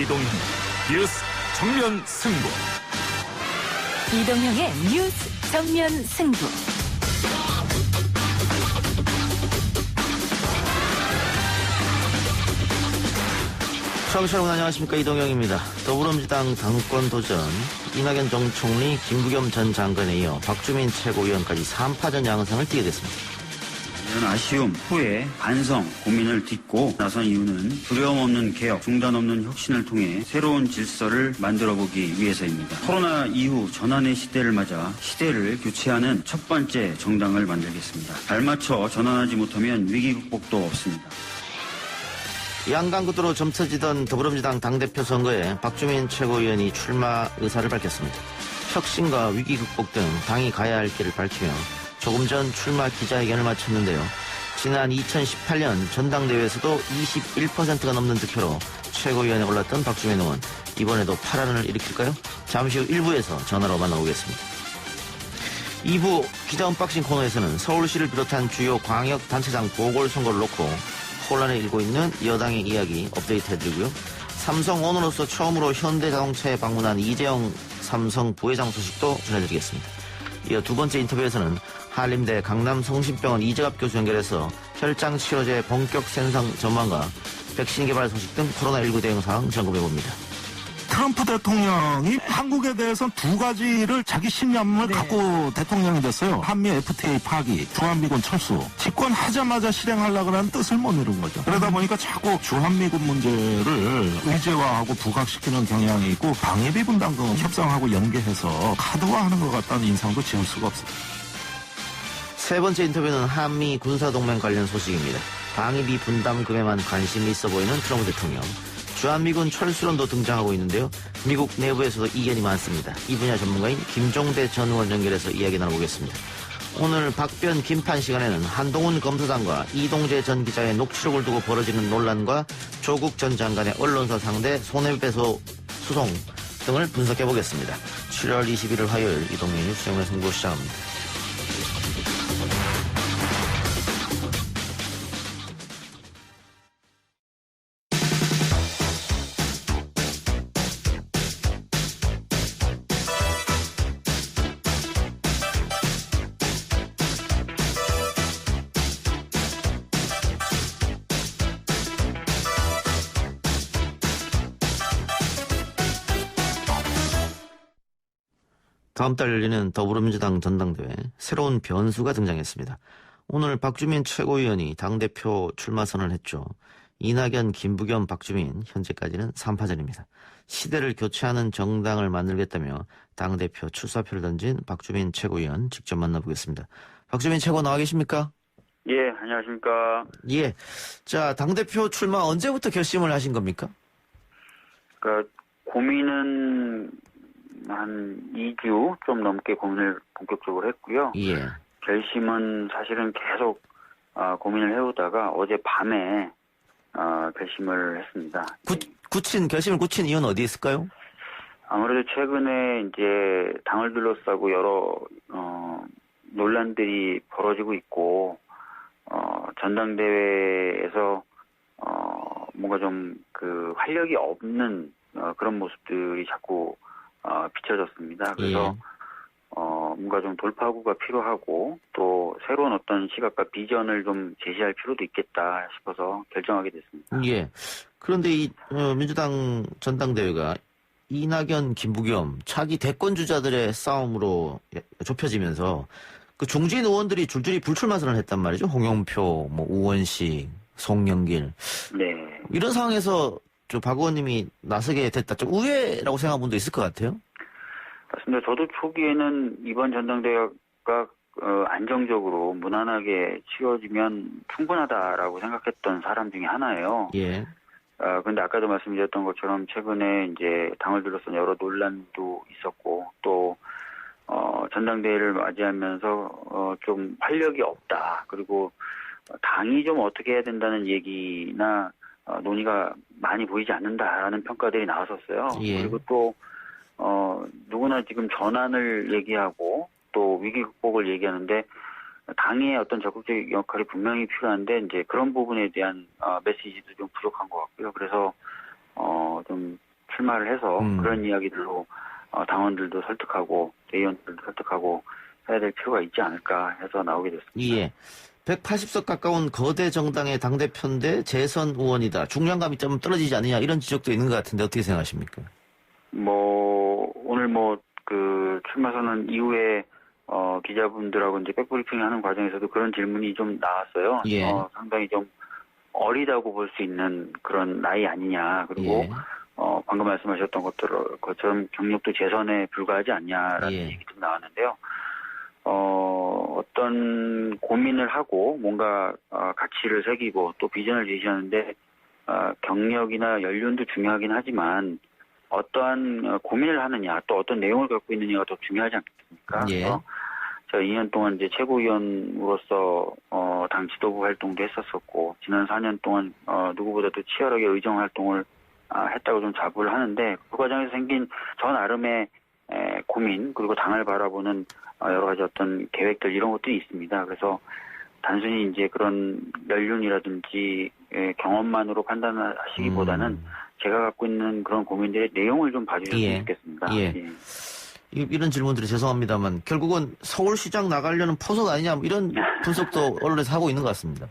이동형 뉴스 정면 승부. 이동형의 뉴스 정면 승부. 청취자 여러분 안녕하십니까, 이동형입니다. 더불어민주당 당권 도전, 이낙연 전 총리, 김부겸 전 장관에 이어 박주민 최고위원까지 3파전 양상을 띠게 됐습니다. 이런 아쉬움 후에 반성, 고민을 딛고 나선 이유는 두려움 없는 개혁, 중단 없는 혁신을 통해 새로운 질서를 만들어보기 위해서입니다. 코로나 이후 전환의 시대를 맞아 시대를 교체하는 첫 번째 정당을 만들겠습니다. 발맞춰 전환하지 못하면 위기 극복도 없습니다. 양강구도로 점쳐지던 더불어민주당 당대표 선거에 박주민 최고위원이 출마 의사를 밝혔습니다. 혁신과 위기 극복 등 당이 가야 할 길을 밝히며 조금 전 출마 기자회견을 마쳤는데요. 지난 2018년 전당대회에서도 21%가 넘는 득표로 최고위원에 올랐던 박주민 의원, 이번에도 파란을 일으킬까요? 잠시 후 1부에서 전화로 만나보겠습니다. 2부 기자 언박싱 코너에서는 서울시를 비롯한 주요 광역단체장 보궐선거를 놓고 혼란에 일고 있는 여당의 이야기 업데이트해드리고요. 삼성 오너로서 처음으로 현대자동차에 방문한 이재용 삼성 부회장 소식도 전해드리겠습니다. 이어 두 번째 인터뷰에서는 한림대 강남성심병원 이재갑 교수 연결해서 혈장치료제 본격 생산 전망과 백신 개발 소식 등 코로나19 대응 사항 점검해봅니다. 트럼프 대통령이 한국에 대해서는 두 가지를 자기 신념을 갖고 대통령이 됐어요. 한미 FTA 파기, 주한미군 철수. 집권하자마자 실행하려고 하는 뜻을 못 이룬 거죠. 그러다 보니까 자꾸 주한미군 문제를 의제화하고 부각시키는 경향이 있고 방위비 분담금 협상하고 연계해서 카드화하는 것 같다는 인상도 지울 수가 없습니다. 세 번째 인터뷰는 한미 군사동맹 관련 소식입니다. 방위비 분담금에만 관심이 있어 보이는 트럼프 대통령. 주한미군 철수론도 등장하고 있는데요. 미국 내부에서도 이견이 많습니다. 이 분야 전문가인 김종대 전 의원 연결해서 이야기 나눠보겠습니다. 오늘 박변 김판 시간에는 한동훈 검사장과 이동재 전 기자의 녹취록을 두고 벌어지는 논란과 조국 전 장관의 언론사 상대 손해배소 소송 등을 분석해보겠습니다. 7월 21일 화요일 이동희 뉴스 정면 승부 시작합니다. 다음 달 열리는 더불어민주당 전당대회 새로운 변수가 등장했습니다. 오늘 박주민 최고위원이 당대표 출마 선언을 했죠. 이낙연, 김부겸, 박주민 현재까지는 3파전입니다. 시대를 교체하는 정당을 만들겠다며 당대표 출사표를 던진 박주민 최고위원 직접 만나보겠습니다. 박주민 최고 나와 계십니까? 예, 안녕하십니까. 예. 자, 당대표 출마 언제부터 결심을 하신 겁니까? 그러니까 고민은 한 2주 좀 넘게 고민을 본격적으로 했고요. 예. 결심은 사실은 계속 고민을 해오다가 어제 밤에 결심을 했습니다. 결심을 굳힌 이유는 어디에 있을까요? 아무래도 최근에 이제 당을 둘러싸고 여러 논란들이 벌어지고 있고 전당대회에서 뭔가 좀 그 활력이 없는 그런 모습들이 자꾸 비춰졌습니다. 그래서 뭔가 좀 돌파구가 필요하고 또 새로운 어떤 시각과 비전을 좀 제시할 필요도 있겠다 싶어서 결정하게 됐습니다. 예. 그런데 이 민주당 전당대회가 이낙연, 김부겸 차기 대권 주자들의 싸움으로 좁혀지면서 그 중진 의원들이 줄줄이 불출마 선언을 했단 말이죠. 홍영표, 우원식, 송영길. 네. 이런 상황에서 박 의원님이 나서게 됐다. 좀 우회라고 생각한 분도 있을 것 같아요. 맞습니다. 저도 초기에는 이번 전당대회가 안정적으로 무난하게 치러지면 충분하다라고 생각했던 사람 중에 하나예요. 예. 근데 아까도 말씀드렸던 것처럼 최근에 이제 당을 둘러싼 여러 논란도 있었고 또 전당대회를 맞이하면서 좀 활력이 없다. 그리고 당이 좀 어떻게 해야 된다는 얘기나 논의가 많이 보이지 않는다라는 평가들이 나왔었어요. 예. 그리고 또 누구나 지금 전환을 얘기하고 또 위기 극복을 얘기하는데 당의 어떤 적극적인 역할이 분명히 필요한데 이제 그런 부분에 대한 메시지도 좀 부족한 것 같고요. 그래서 좀 출마를 해서 그런 이야기들로 당원들도 설득하고 대의원들도 설득하고 해야 될 필요가 있지 않을까 해서 나오게 됐습니다. 예. 180석 가까운 거대 정당의 당대표인데 재선 의원이다. 중량감이 좀 떨어지지 않느냐 이런 지적도 있는 것 같은데 어떻게 생각하십니까? 오늘 출마 선언 이후에 기자분들하고 이제 백브리핑 하는 과정에서도 그런 질문이 좀 나왔어요. 예. 상당히 좀 어리다고 볼 수 있는 그런 나이 아니냐. 그리고 예. 방금 말씀하셨던 것처럼 경력도 재선에 불과하지 않냐라는 예. 얘기도 나왔는데요. 어떤 고민을 하고 뭔가 가치를 새기고 또 비전을 제시하는데 경력이나 연륜도 중요하긴 하지만 어떠한 고민을 하느냐 또 어떤 내용을 갖고 있느냐가 더 중요하지 않겠습니까? 예. 그래서 제가 2년 동안 이제 최고위원으로서 당 지도부 활동도 했었었고 지난 4년 동안 누구보다도 치열하게 의정 활동을 했다고 좀 자부를 하는데 그 과정에서 생긴 저 나름의 고민 그리고 당을 바라보는 여러 가지 어떤 계획들 이런 것들이 있습니다. 그래서 단순히 이제 그런 연륜이라든지 경험만으로 판단하시기보다는 제가 갖고 있는 그런 고민들의 내용을 좀 봐주셨으면 예. 좋겠습니다. 예. 예. 이런 질문들이 죄송합니다만 결국은 서울시장 나가려는 포석 아니냐 뭐 이런 분석도 언론에서 하고 있는 것 같습니다.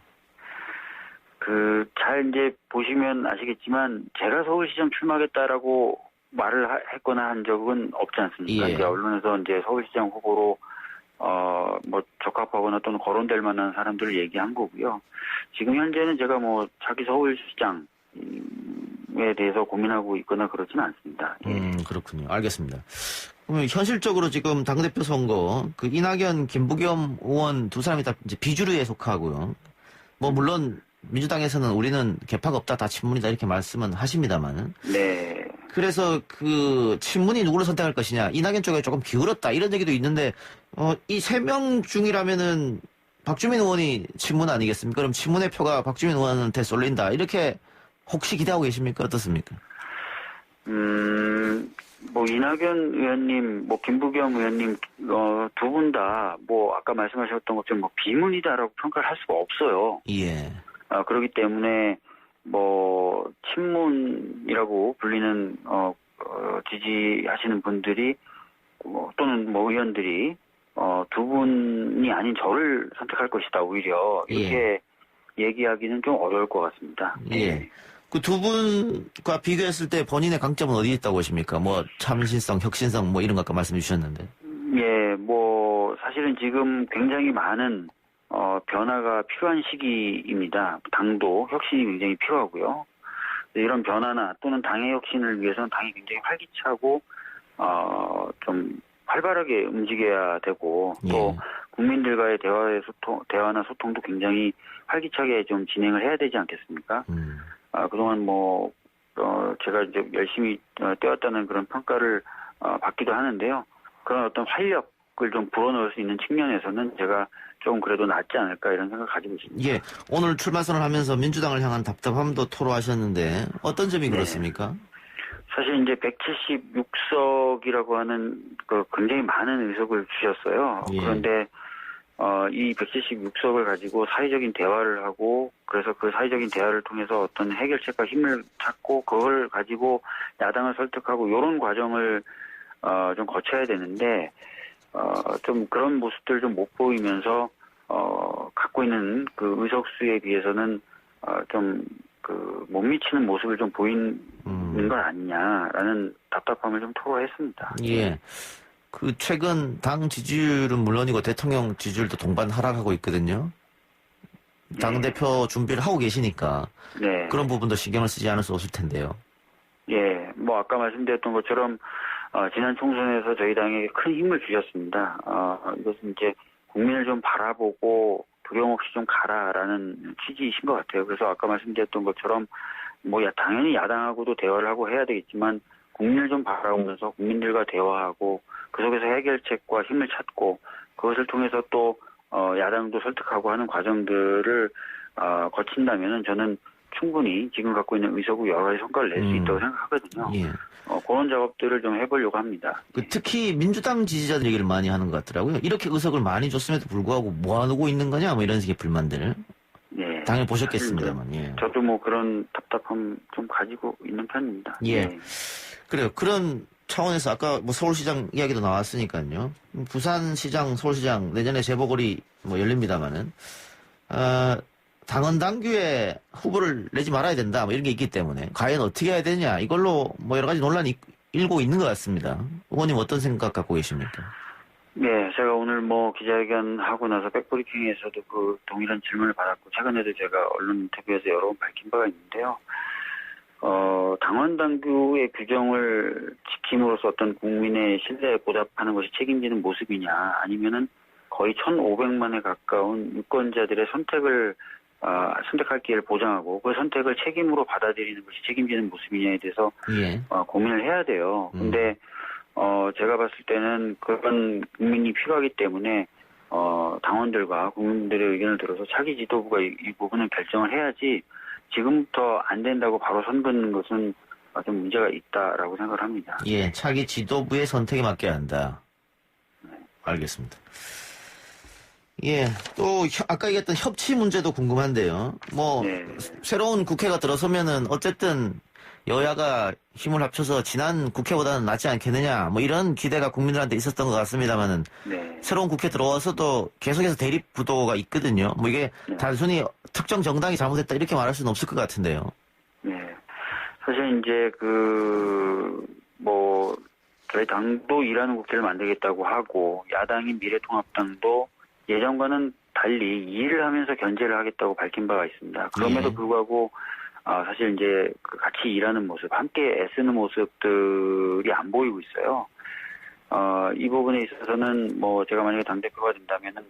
잘 이제 보시면 아시겠지만 제가 서울시장 출마하겠다라고 말을 했거나 한 적은 없지 않습니까? 예. 이제 언론에서 이제 서울시장 후보로 적합하거나 또는 거론될 만한 사람들을 얘기한 거고요. 지금 현재는 제가 차기 서울시장에 대해서 고민하고 있거나 그렇지는 않습니다. 예. 그렇군요. 알겠습니다. 그러면 현실적으로 지금 당대표 선거 이낙연, 김부겸 의원 두 사람이 다 이제 비주류에 속하고요. 물론 민주당에서는 우리는 개파가 없다, 다 친문이다 이렇게 말씀은 하십니다만은. 네. 그래서 친문이 누구를 선택할 것이냐, 이낙연 쪽에 조금 기울었다 이런 얘기도 있는데 이 세 명 중이라면은 박주민 의원이 친문 아니겠습니까? 그럼 친문의 표가 박주민 의원한테 쏠린다 이렇게 혹시 기대하고 계십니까? 어떻습니까? 이낙연 의원님, 김부겸 의원님, 두 분 다, 아까 말씀하셨던 것처럼 비문이다라고 평가를 할 수가 없어요. 예. 그렇기 때문에, 친문이라고 불리는, 지지하시는 분들이, 또는 의원들이, 두 분이 아닌 저를 선택할 것이다, 오히려. 이렇게 얘기하기는 좀 어려울 것 같습니다. 예. 그 두 분과 비교했을 때 본인의 강점은 어디 있다고 보십니까? 참신성, 혁신성 이런 거 아까 말씀해 주셨는데. 예, 사실은 지금 굉장히 많은 변화가 필요한 시기입니다. 당도 혁신이 굉장히 필요하고요. 이런 변화나 또는 당의 혁신을 위해서는 당이 굉장히 활기차고 좀 활발하게 움직여야 되고 또 국민들과의 대화나 소통도 굉장히 활기차게 좀 진행을 해야 되지 않겠습니까? 그동안 제가 이제 열심히 뛰었다는 그런 평가를 받기도 하는데요. 그런 어떤 활력을 좀 불어넣을 수 있는 측면에서는 제가 좀 그래도 낫지 않을까 이런 생각을 가지고 있습니다. 예. 오늘 출마 선언하면서 민주당을 향한 답답함도 토로하셨는데 어떤 점이 그렇습니까? 사실 이제 176석이라고 하는 굉장히 많은 의석을 주셨어요. 예. 그런데 이 176석을 가지고 사회적인 대화를 하고 그래서 그 사회적인 대화를 통해서 어떤 해결책과 힘을 찾고 그걸 가지고 야당을 설득하고 이런 과정을 좀 거쳐야 되는데 좀 그런 모습들 좀 못 보이면서 갖고 있는 그 의석수에 비해서는 좀 못 미치는 모습을 좀 보이는 건 아니냐라는 답답함을 좀 토로했습니다. 예. 최근 당 지지율은 물론이고 대통령 지지율도 동반 하락하고 있거든요. 당대표 준비를 하고 계시니까 네. 그런 부분도 신경을 쓰지 않을 수 없을 텐데요. 예, 아까 말씀드렸던 것처럼 지난 총선에서 저희 당에게 큰 힘을 주셨습니다. 이것은 이제 국민을 좀 바라보고 두려움 없이 좀 가라라는 취지이신 것 같아요. 그래서 아까 말씀드렸던 것처럼 당연히 야당하고도 대화를 하고 해야 되겠지만 국민을 좀 바라보면서 국민들과 대화하고 그 속에서 해결책과 힘을 찾고 그것을 통해서 또 야당도 설득하고 하는 과정들을 거친다면은 저는 충분히 지금 갖고 있는 의석으로 여러 가지 성과를 낼 수 있다고 생각하거든요. 예. 그런 작업들을 좀 해보려고 합니다. 특히 민주당 지지자들 얘기를 많이 하는 것 같더라고요. 이렇게 의석을 많이 줬음에도 불구하고 모아놓고 있는 거냐 이런 식의 불만들. 예. 당연히 보셨겠습니다만. 예. 저도 그런 답답함 좀 가지고 있는 편입니다. 예. 예. 그래요. 그런 차원에서 아까 뭐 서울시장 이야기도 나왔으니까요. 부산시장, 서울시장 내년에 재보궐이 뭐 열립니다만은 당헌 당규에 후보를 내지 말아야 된다 뭐 이런 게 있기 때문에 과연 어떻게 해야 되냐 이걸로 뭐 여러 가지 논란이 일고 있는 것 같습니다. 의원님 어떤 생각 갖고 계십니까? 네, 제가 오늘 뭐 기자회견 하고 나서 백브리핑에서도 그 동일한 질문을 받았고 최근에도 제가 언론 인터뷰에서 여러 번 밝힌 바가 있는데요. 당헌 당규의 규정을 지킴으로써 어떤 국민의 신뢰에 보답하는 것이 책임지는 모습이냐 아니면은 거의 1,500만에 가까운 유권자들의 선택할 기회를 보장하고 그 선택을 책임으로 받아들이는 것이 책임지는 모습이냐에 대해서 예. 고민을 해야 돼요. 근데 제가 봤을 때는 그런 국민이 필요하기 때문에 당원들과 국민들의 의견을 들어서 차기 지도부가 이 부분을 결정을 해야지 지금부터 안 된다고 바로 선긋는 것은 좀 문제가 있다라고 생각을 합니다. 예, 차기 지도부의 선택에 맡겨야 한다. 알겠습니다. 예, 또 아까 얘기했던 협치 문제도 궁금한데요. 뭐 네. 새로운 국회가 들어서면은 어쨌든 여야가 힘을 합쳐서 지난 국회보다는 낫지 않겠느냐 뭐 이런 기대가 국민들한테 있었던 것 같습니다만은 네. 새로운 국회 들어와서도 계속해서 대립 구도가 있거든요. 뭐 이게 네. 단순히 특정 정당이 잘못했다 이렇게 말할 수는 없을 것 같은데요. 네. 사실 이제 저희 당도 일하는 국회를 만들겠다고 하고 야당인 미래통합당도 예전과는 달리 일을 하면서 견제를 하겠다고 밝힌 바가 있습니다. 그럼에도 예. 불구하고 사실 이제 같이 일하는 모습, 함께 애쓰는 모습들이 안 보이고 있어요. 이 부분에 있어서는 뭐 제가 만약에 당대표가 된다면은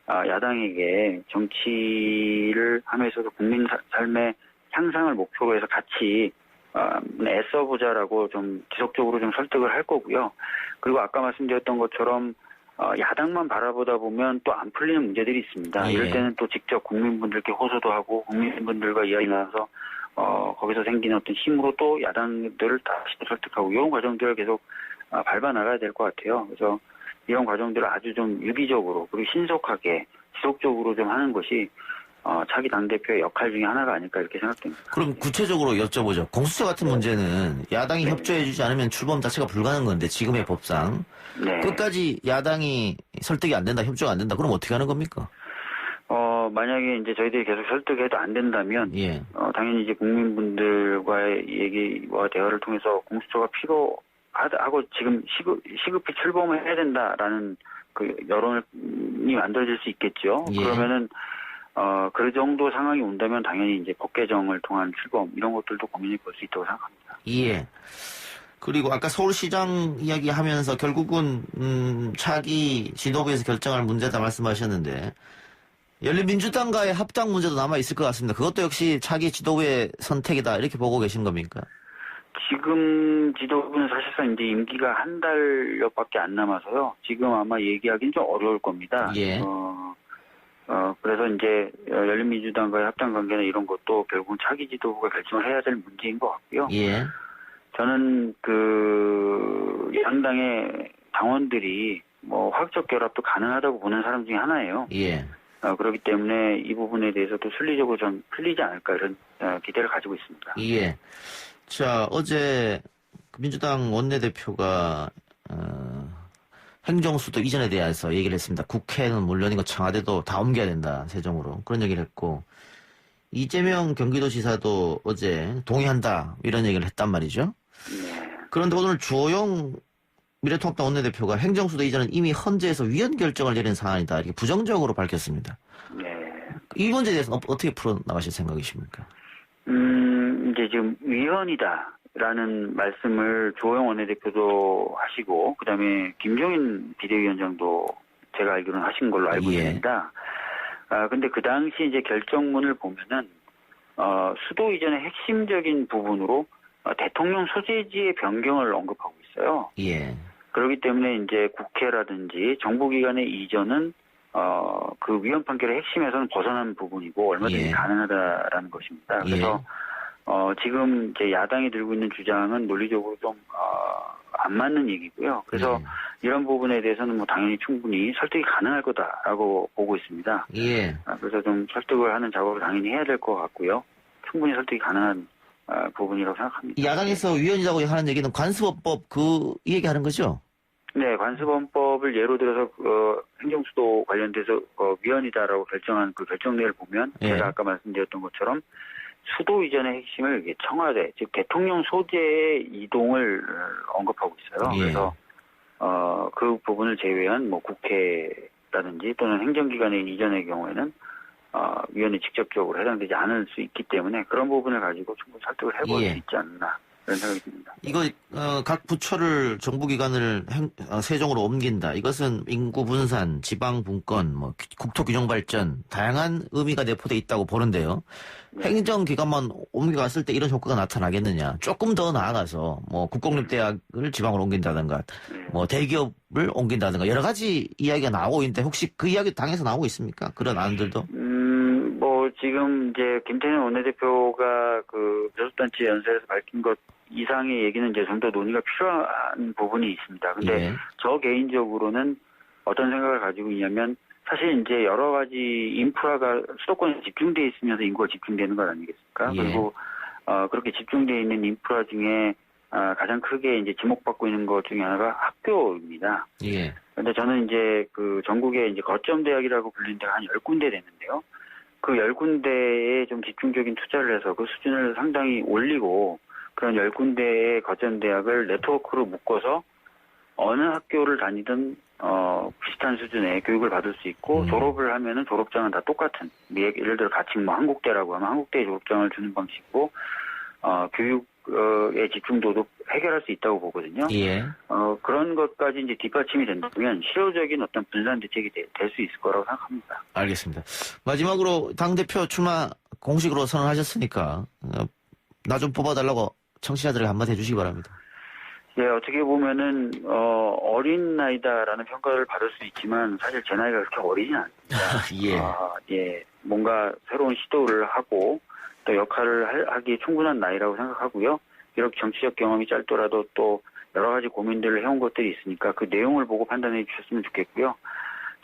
야당에게 정치를 하면서도 국민 삶의 향상을 목표로 해서 같이 애써보자라고 좀 지속적으로 좀 설득을 할 거고요. 그리고 아까 말씀드렸던 것처럼 야당만 바라보다 보면 또 안 풀리는 문제들이 있습니다. 예. 이럴 때는 또 직접 국민분들께 호소도 하고 국민분들과 이야기 나눠서 거기서 생기는 어떤 힘으로 또 야당들을 다시 설득하고 이런 과정들을 계속 밟아 나가야 될 것 같아요. 그래서 이런 과정들을 아주 좀 유기적으로 그리고 신속하게 지속적으로 좀 하는 것이 차기 당대표의 역할 중에 하나가 아닐까 이렇게 생각됩니다. 그럼 구체적으로 여쭤보죠. 공수처 같은 문제는 야당이 네. 협조해주지 않으면 출범 자체가 불가능한 건데 지금의 법상 네. 끝까지 야당이 설득이 안 된다, 협조가 안 된다. 그럼 어떻게 하는 겁니까? 만약에 이제 저희들이 계속 설득해도 안 된다면, 예. 당연히 이제 국민분들과의 얘기와 대화를 통해서 공수처가 필요하다고 지금 시급히 출범을 해야 된다라는 그 여론이 만들어질 수 있겠죠. 예. 그러면은, 그 정도 상황이 온다면 당연히 이제 법 개정을 통한 출범, 이런 것들도 고민해 볼 수 있다고 생각합니다. 예. 그리고 아까 서울시장 이야기하면서 결국은 차기 지도부에서 결정할 문제다 말씀하셨는데 열린민주당과의 합당 문제도 남아 있을 것 같습니다. 그것도 역시 차기 지도부의 선택이다 이렇게 보고 계신 겁니까? 지금 지도부는 사실상 이제 임기가 한 달여밖에 안 남아서요. 지금 아마 얘기하기는 좀 어려울 겁니다. 예. 그래서 이제 열린민주당과의 합당 관계나 이런 것도 결국은 차기 지도부가 결정을 해야 될 문제인 것 같고요. 예. 저는 양당의 당원들이 뭐 화학적 결합도 가능하다고 보는 사람 중에 하나예요. 예. 그렇기 때문에 이 부분에 대해서도 순리적으로 좀 풀리지 않을까 이런 기대를 가지고 있습니다. 예. 자, 어제 민주당 원내대표가 행정수도 이전에 대해서 얘기를 했습니다. 국회는 물론이고 청와대도 다 옮겨야 된다, 세종으로. 그런 얘기를 했고 이재명 경기도지사도 어제 동의한다 이런 얘기를 했단 말이죠. 네. 그런데 오늘 주호영 미래통합당 원내대표가 행정수도 이전은 이미 헌재에서 위헌 결정을 내린 사안이다 이렇게 부정적으로 밝혔습니다. 네. 이 문제에 대해서는 어떻게 풀어나가실 생각이십니까? 이제 지금 위헌이다라는 말씀을 주호영 원내대표도 하시고, 그 다음에 김종인 비대위원장도 제가 알기로는 하신 걸로 알고 예. 있습니다. 근데 그 당시 이제 결정문을 보면은, 수도 이전의 핵심적인 부분으로 대통령 소재지의 변경을 언급하고 있어요. 예. 그렇기 때문에 이제 국회라든지 정부기관의 이전은 그 위헌 판결의 핵심에서는 벗어난 부분이고 얼마든지 예. 가능하다라는 것입니다. 그래서 지금 이제 야당이 들고 있는 주장은 논리적으로 좀 안 맞는 얘기고요. 그래서 이런 부분에 대해서는 뭐 당연히 충분히 설득이 가능할 거다라고 보고 있습니다. 예. 그래서 좀 설득을 하는 작업을 당연히 해야 될 것 같고요. 충분히 설득이 가능한 부분이라고 생각합니다. 야당에서 위헌이라고 하는 얘기는 관습법 이 얘기하는 거죠? 네, 관습원법을 예로 들어서 행정수도 관련돼서 위헌이다라고 결정한 그 결정례를 보면 예. 제가 아까 말씀드렸던 것처럼 수도 이전의 핵심을 이게 청와대, 즉 대통령 소재의 이동을 언급하고 있어요. 예. 그래서 그 부분을 제외한 뭐 국회라든지 또는 행정기관의 이전의 경우에는 위원회 직접적으로 해당되지 않을 수 있기 때문에 그런 부분을 가지고 충분히 설득을 해볼 예. 수 있지 않나 그런 생각이 듭니다. 이거 각 부처를 정부기관을 세종으로 옮긴다. 이것은 인구 분산, 지방 분권, 뭐 국토 균형 발전 다양한 의미가 내포돼 있다고 보는데요. 네. 행정기관만 옮겨갔을 때 이런 효과가 나타나겠느냐? 조금 더 나아가서 뭐 국공립대학을 지방으로 옮긴다든가, 네. 뭐 대기업을 옮긴다든가 여러 가지 이야기가 나오고 있는데 혹시 그 이야기 당에서 나오고 있습니까? 그런 안들도? 뭐 지금 이제 김태년 원내대표가 그 교섭단체 연설에서 밝힌 것 이상의 얘기는 이제 좀 더 논의가 필요한 부분이 있습니다. 근데 예. 저 개인적으로는 어떤 생각을 가지고 있냐면 사실 이제 여러 가지 인프라가 수도권에 집중돼 있으면서 인구가 집중되는 것 아니겠습니까? 예. 그리고 그렇게 집중돼 있는 인프라 중에 가장 크게 이제 지목받고 있는 것 중에 하나가 학교입니다. 예. 근데 저는 이제 그 전국에 이제 거점 대학이라고 불리는 데가 한 10군데 되는데요. 그 10군데에 좀 집중적인 투자를 해서 그 수준을 상당히 올리고 그런 10군데의 거점 대학을 네트워크로 묶어서 어느 학교를 다니든 비슷한 수준의 교육을 받을 수 있고 졸업을 하면은 졸업장은 다 똑같은 예를 들어 같이 뭐 한국대라고 하면 한국대 졸업장을 주는 방식으로 교육의 집중도도 해결할 수 있다고 보거든요. 예. 그런 것까지 이제 뒷받침이 된다면 실효적인 어떤 분산 대책이 될 수 있을 거라고 생각합니다. 알겠습니다. 마지막으로 당대표 출마 공식으로 선언하셨으니까 나 좀 뽑아달라고 청취자들에게 한마디 해주시기 바랍니다. 예, 어떻게 보면은 어린 나이다라는 평가를 받을 수 있지만 사실 제 나이가 그렇게 어리진 않습니다. 예. 예, 뭔가 새로운 시도를 하고 또 역할을 하기에 충분한 나이라고 생각하고요. 비록 정치적 경험이 짧더라도 또 여러 가지 고민들을 해온 것들이 있으니까 그 내용을 보고 판단해 주셨으면 좋겠고요.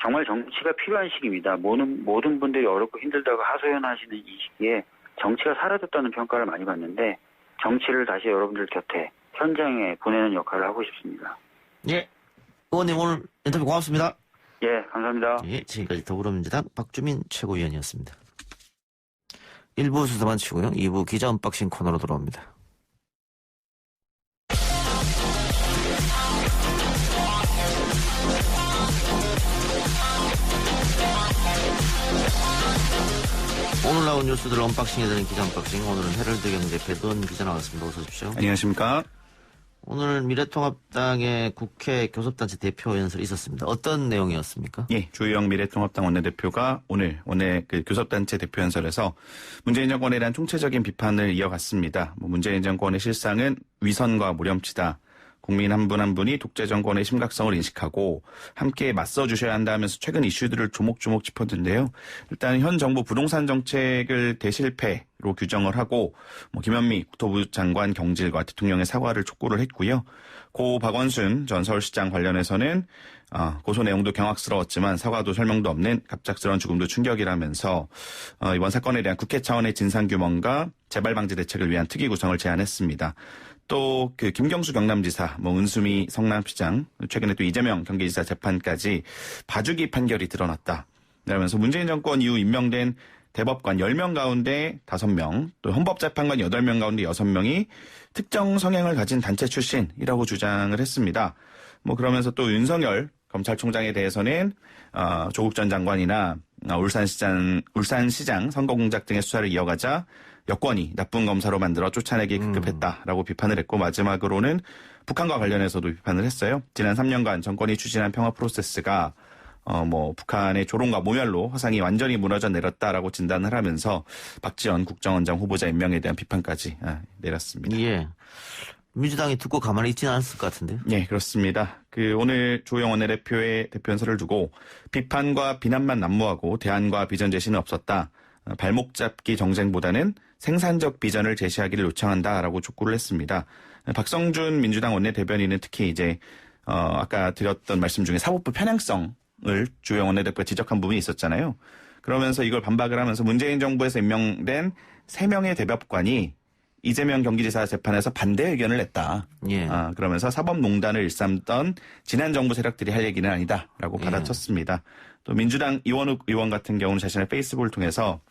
정말 정치가 필요한 시기입니다. 모든 분들이 어렵고 힘들다고 하소연하시는 이 시기에 정치가 사라졌다는 평가를 많이 받는데 정치를 다시 여러분들 곁에 현장에 보내는 역할을 하고 싶습니다. 예. 의원님 오늘 인터뷰 고맙습니다. 예, 감사합니다. 예, 지금까지 더불어민주당 박주민 최고위원이었습니다. 1부 수사 마치고요. 2부 기자 언박싱 코너로 돌아옵니다. 오늘 나온 뉴스들 언박싱해드리는 기자 언박싱. 오늘은 헤럴드 경제 배돈 기자 나왔습니다. 어서 오십시오. 안녕하십니까. 오늘 미래통합당의 국회 교섭단체 대표 연설이 있었습니다. 어떤 내용이었습니까? 예, 주호영 미래통합당 원내대표가 오늘 그 교섭단체 대표 연설에서 문재인 정권에 대한 총체적인 비판을 이어갔습니다. 문재인 정권의 실상은 위선과 무렴치다. 국민 한 분 한 분이 독재 정권의 심각성을 인식하고 함께 맞서 주셔야 한다 하면서 최근 이슈들을 조목조목 짚었는데요. 일단 현 정부 부동산 정책을 대실패로 규정을 하고 김현미 국토부 장관 경질과 대통령의 사과를 촉구를 했고요. 고 박원순 전 서울시장 관련해서는 고소 내용도 경악스러웠지만 사과도 설명도 없는 갑작스러운 죽음도 충격이라면서 이번 사건에 대한 국회 차원의 진상규명과 재발방지 대책을 위한 특위 구성을 제안했습니다. 또 김경수 경남지사, 은수미 성남시장, 최근에 또 이재명 경기지사 재판까지 봐주기 판결이 드러났다. 그러면서 문재인 정권 이후 임명된 대법관 10명 가운데 5명, 또 헌법재판관 8명 가운데 6명이 특정 성향을 가진 단체 출신이라고 주장을 했습니다. 그러면서 또 윤석열 검찰총장에 대해서는 조국 전 장관이나 울산시장 선거 공작 등의 수사를 이어가자 여권이 나쁜 검사로 만들어 쫓아내기 급급했다라고 비판을 했고 마지막으로는 북한과 관련해서도 비판을 했어요. 지난 3년간 정권이 추진한 평화 프로세스가 북한의 조롱과 모멸로 화상이 완전히 무너져 내렸다라고 진단을 하면서 박지원 국정원장 후보자 임명에 대한 비판까지 내렸습니다. 예. 민주당이 듣고 가만히 있지는 않았을 것 같은데요. 네, 그렇습니다. 오늘 주호영 원내대표의 대표 연설을 두고 비판과 비난만 난무하고 대안과 비전 제시는 없었다. 발목 잡기 정쟁보다는 생산적 비전을 제시하기를 요청한다라고 촉구를 했습니다. 박성준 민주당 원내대변인은 특히 이제 아까 드렸던 말씀 중에 사법부 편향성을 주호영 원내대표가 지적한 부분이 있었잖아요. 그러면서 이걸 반박을 하면서 문재인 정부에서 임명된 3명의 대법관이 이재명 경기지사 재판에서 반대 의견을 냈다. 예. 그러면서 사법농단을 일삼던 지난 정부 세력들이 할 얘기는 아니다라고 받아쳤습니다. 또 민주당 이원욱 의원 같은 경우는 자신의 페이스북을 통해서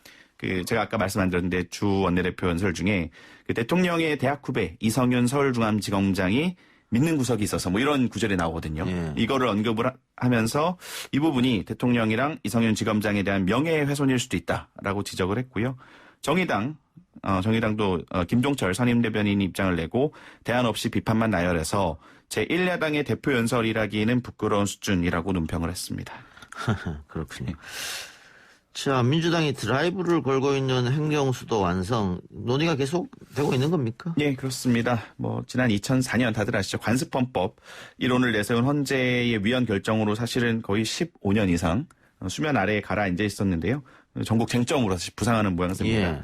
제가 아까 말씀 안 드렸는데 주 원내대표 연설 중에 대통령의 대학 후배 이성윤 서울중앙지검장이 믿는 구석이 있어서 뭐 이런 구절이 나오거든요. 이거를 언급을 하면서 이 부분이 대통령이랑 이성윤 지검장에 대한 명예훼손일 수도 있다라고 지적을 했고요. 정의당도 김종철 선임대변인이 입장을 내고 대안 없이 비판만 나열해서 제1야당의 대표 연설이라기에는 부끄러운 수준이라고 논평을 했습니다. 그렇군요. 자, 민주당이 드라이브를 걸고 있는 행정수도 완성 논의가 계속 되고 있는 겁니까? 네, 그렇습니다. 지난 2004년 다들 아시죠? 관습헌법 이론을 내세운 헌재의 위헌 결정으로 사실은 거의 15년 이상 수면 아래에 가라앉아 있었는데요. 전국 쟁점으로 다시 부상하는 모양새입니다.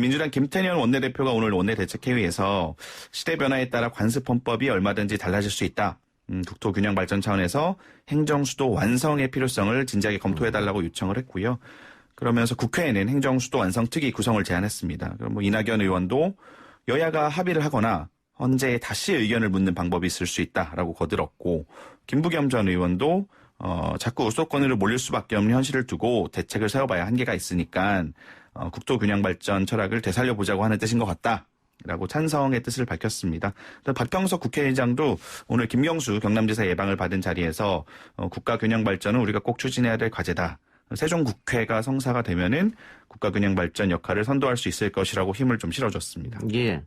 민주당 김태년 원내대표가 오늘 원내대책회의에서 시대 변화에 따라 관습헌법이 얼마든지 달라질 수 있다. 국토 균형 발전 차원에서 행정수도 완성의 필요성을 진지하게 검토해달라고 요청을 했고요. 그러면서 국회에는 행정수도 완성 특위 구성을 제안했습니다. 그럼 이낙연 의원도 여야가 합의를 하거나 헌재에 다시 의견을 묻는 방법이 있을 수 있다라고 거들었고, 김부겸 전 의원도 자꾸 수도권으로 몰릴 수밖에 없는 현실을 두고 대책을 세워봐야 한계가 있으니까 국토 균형 발전 철학을 되살려보자고 하는 뜻인 것 같다. 라고 찬성의 뜻을 밝혔습니다. 박병석 국회의장도 오늘 김경수 경남지사 예방을 받은 자리에서 국가균형 발전은 우리가 꼭 추진해야 될 과제다. 세종국회가 성사가 되면은 국가균형 발전 역할을 선도할 수 있을 것이라고 힘을 좀 실어줬습니다. 예.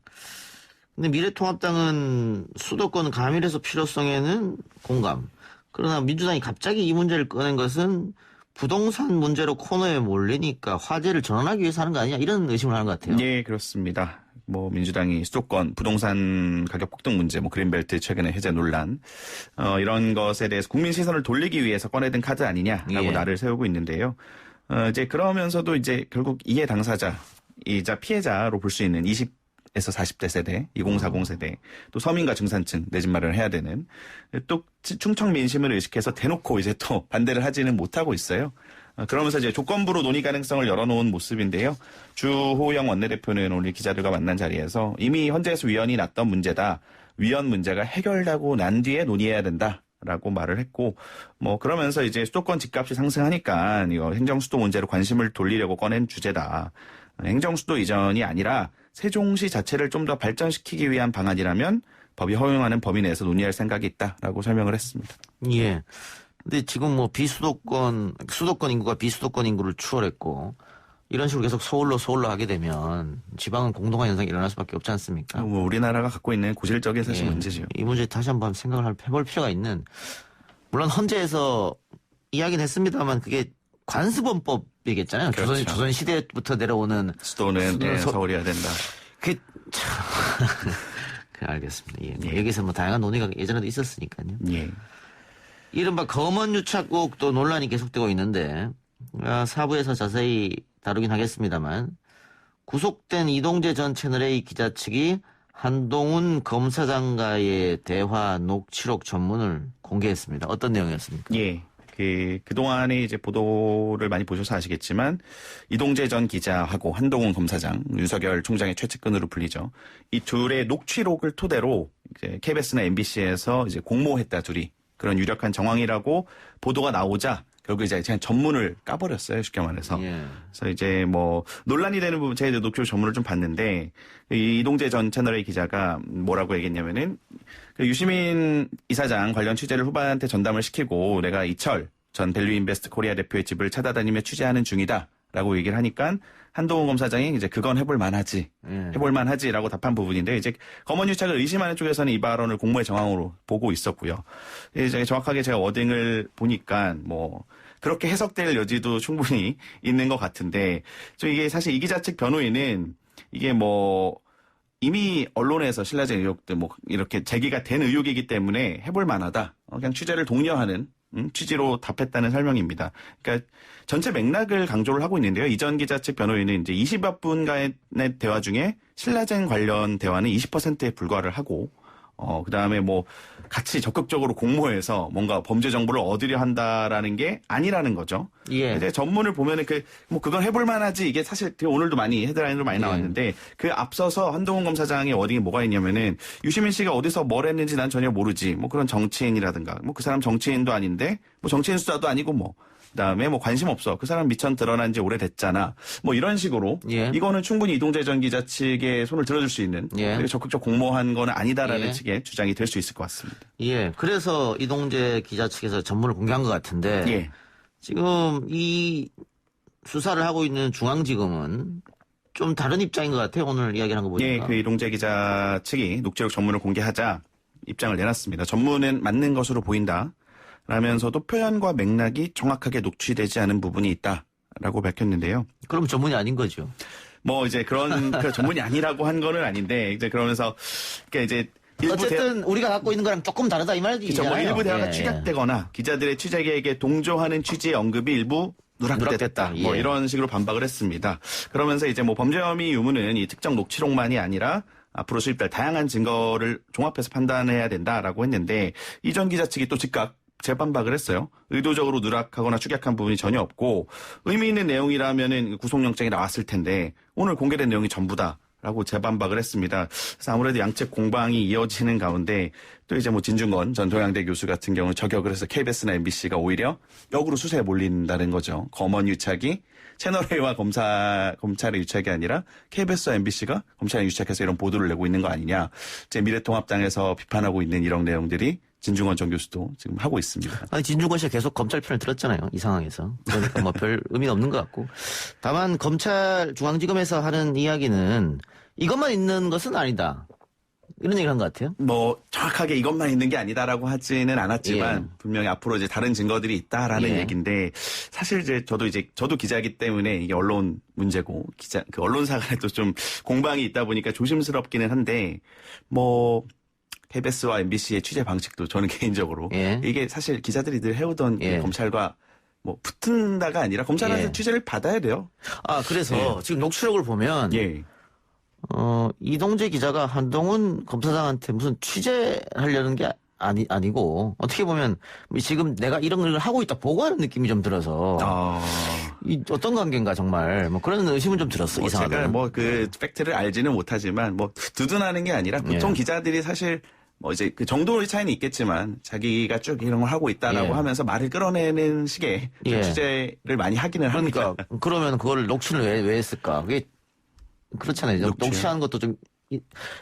근데 미래통합당은 수도권 가밀에서 필요성에는 공감. 그러나 민주당이 갑자기 이 문제를 꺼낸 것은 부동산 문제로 코너에 몰리니까 화제를 전환하기 위해서 하는 거 아니냐 이런 의심을 하는 것 같아요. 네, 그렇습니다. 민주당이 수도권 부동산 가격 폭등 문제, 그린벨트 최근에 해제 논란, 이런 것에 대해서 국민 시선을 돌리기 위해서 꺼내든 카드 아니냐라고 날을 세우고 있는데요. 이제 그러면서도 이제 결국 이해 당사자이자 피해자로 볼 수 있는 20에서 40대 세대, 2040 세대, 또 서민과 중산층 내 집 마련을 해야 되는 또 충청 민심을 의식해서 대놓고 이제 또 반대를 하지는 못하고 있어요. 그러면서 이제 조건부로 논의 가능성을 열어놓은 모습인데요. 주호영 원내대표는 오늘 기자들과 만난 자리에서 이미 헌재에서 위헌이 났던 문제다. 위헌 문제가 해결되고 난 뒤에 논의해야 된다라고 말을 했고, 그러면서 이제 수도권 집값이 상승하니까 이거 행정수도 문제로 관심을 돌리려고 꺼낸 주제다. 행정수도 이전이 아니라 세종시 자체를 좀 더 발전시키기 위한 방안이라면 법이 허용하는 범위 내에서 논의할 생각이 있다라고 설명을 했습니다. 예. 근데 지금 수도권 인구가 비수도권 인구를 추월했고, 이런 식으로 계속 서울로 하게 되면 지방은 공동화 현상이 일어날 수밖에 없지 않습니까? 우리나라가 갖고 있는 고질적인 사실 문제죠. 이 문제 다시 한번 생각을 해볼 필요가 있는, 물론 헌재에서 이야기는 했습니다.만 그게 관습헌법이겠잖아요. 그렇죠. 조선 시대부터 내려오는 수도는 서울이어야 된다. 그게 참 알겠습니다. 예. 여기서 다양한 논의가 예전에도 있었으니까요. 예. 이른바 검언 유착국도 논란이 계속되고 있는데, 사부에서 자세히 다루긴 하겠습니다만, 구속된 이동재 전 채널A 기자 측이 한동훈 검사장과의 대화 녹취록 전문을 공개했습니다. 어떤 내용이었습니까? 예. 그동안에 이제 보도를 많이 보셔서 아시겠지만, 이동재 전 기자하고 한동훈 검사장, 윤석열 총장의 최측근으로 불리죠. 이 둘의 녹취록을 토대로 이제 KBS나 MBC에서 이제 공모했다, 둘이. 그런 유력한 정황이라고 보도가 나오자 결국 이제 그냥 전문을 까버렸어요, 쉽게 말해서. 그래서 이제 논란이 되는 부분, 제가 녹취록 전문을 좀 봤는데, 이동재 전 채널A 기자가 뭐라고 얘기했냐면은, 유시민 이사장 관련 취재를 후반한테 전담을 시키고, 내가 이철 전 밸류인베스트 코리아 대표의 집을 찾아다니며 취재하는 중이다. 라고 얘기를 하니까, 한동훈 검사장이 이제 그건 해볼 만하지라고 답한 부분인데, 이제 검언 유착을 의심하는 쪽에서는 이 발언을 공모의 정황으로 보고 있었고요. 이제 정확하게 제가 워딩을 보니까 그렇게 해석될 여지도 충분히 있는 것 같은데, 이게 사실 이 기자 측 변호인은 이게 이미 언론에서 신라젠 의혹들 이렇게 제기가 된 의혹이기 때문에 해볼 만하다. 그냥 취재를 독려하는 취지로 답했다는 설명입니다. 그러니까 전체 맥락을 강조를 하고 있는데요. 이전 기자 측 변호인은 이제 20여 분간의 대화 중에 신라젠 관련 대화는 20%에 불과를 하고 그다음에 뭐 같이 적극적으로 공모해서 뭔가 범죄 정보를 얻으려 한다라는 게 아니라는 거죠. 예. 이제 전문을 보면은 그건 해볼 만하지 이게 사실 오늘도 많이 헤드라인으로 많이 예. 나왔는데 그 앞서서 한동훈 검사장의 워딩이 뭐가 있냐면은 유시민 씨가 어디서 뭘 했는지 난 전혀 모르지. 뭐 그런 정치인이라든가 뭐 그 사람 정치인도 아닌데 뭐 정치인 수사도 아니고 뭐 그다음에 뭐 관심 없어. 그 사람 미천 드러난 지 오래됐잖아. 뭐 이런 식으로 예. 이거는 충분히 이동재 전 기자 측의 손을 들어줄 수 있는 예. 적극적 공모한 거는 아니다라는 예. 측의 주장이 될 수 있을 것 같습니다. 예. 그래서 이동재 기자 측에서 전문을 공개한 것 같은데 예. 지금 이 수사를 하고 있는 중앙지검은 좀 다른 입장인 것 같아요. 오늘 이야기한 거 보니까. 예, 그 이동재 기자 측이 녹취록 전문을 공개하자 입장을 내놨습니다. 전문은 맞는 것으로 보인다. 라면서도 표현과 맥락이 정확하게 녹취되지 않은 부분이 있다라고 밝혔는데요. 그럼 전문이 아닌 거죠. 뭐 이제 그런 전문이 아니라고 한 거는 아닌데 이제 그러면서 그러니까 이제 어쨌든 우리가 갖고 있는 거랑 조금 다르다 이 말이잖아요. 뭐 일부 대화가 예. 축약되거나 기자들의 취재 계획에 동조하는 취지의 언급이 일부 누락됐다. 뭐 예. 이런 식으로 반박을 했습니다. 그러면서 이제 뭐 범죄 혐의 유무는 이 특정 녹취록만이 아니라 앞으로 수집될 다양한 증거를 종합해서 판단해야 된다라고 했는데 이 전 기자 측이 또 즉각 재반박을 했어요. 의도적으로 누락하거나 축약한 부분이 전혀 없고 의미 있는 내용이라면은 구속영장이 나왔을 텐데 오늘 공개된 내용이 전부다라고 재반박을 했습니다. 그래서 아무래도 양측 공방이 이어지는 가운데 또 이제 뭐 진중권 전 동양대 교수 같은 경우 저격을 해서 KBS나 MBC가 오히려 역으로 수사에 몰린다는 거죠. 검언 유착이 채널A와 검찰의 유착이 아니라 KBS와 MBC가 검찰에 유착해서 이런 보도를 내고 있는 거 아니냐. 이제 미래통합당에서 비판하고 있는 이런 내용들이 진중권 전 교수도 지금 하고 있습니다. 아니, 진중권 씨가 계속 검찰 편을 들었잖아요. 이 상황에서. 그러니까 뭐 별 의미는 없는 것 같고. 다만 검찰 중앙지검에서 하는 이야기는 이것만 있는 것은 아니다. 이런 얘기를 한 것 같아요. 뭐 정확하게 이것만 있는 게 아니다라고 하지는 않았지만 예. 분명히 앞으로 이제 다른 증거들이 있다라는 예. 얘기인데 사실 이제 저도 기자이기 때문에 이게 언론 문제고 그 언론사 간에 또 좀 공방이 있다 보니까 조심스럽기는 한데 뭐 KBS와 MBC의 취재 방식도 저는 개인적으로 예. 이게 사실 기자들이 늘 해오던 예. 검찰과 뭐 붙은다가 아니라 검찰한테 예. 취재를 받아야 돼요. 아, 그래서 지금 녹취록을 보면 예. 이동재 기자가 한동훈 검사장한테 무슨 취재하려는 게 아니고 어떻게 보면 지금 내가 이런 걸 하고 있다 보고하는 느낌이 좀 들어서 이 어떤 관계인가 정말 뭐 그런 의심은 좀 들었어. 뭐 이상하게. 제가 뭐 그 팩트를 알지는 못하지만 뭐 두둔하는 게 아니라 보통 예. 기자들이 사실 뭐 이제 그 정도의 차이는 있겠지만 자기가 쭉 이런 걸 하고 있다라고 예. 하면서 말을 끌어내는 식의 좀 예. 취재를 많이 하기는 합니다. 그러니까 그러면 그걸 녹취를 왜 했을까? 그게 그렇잖아요. 녹취하는 것도 좀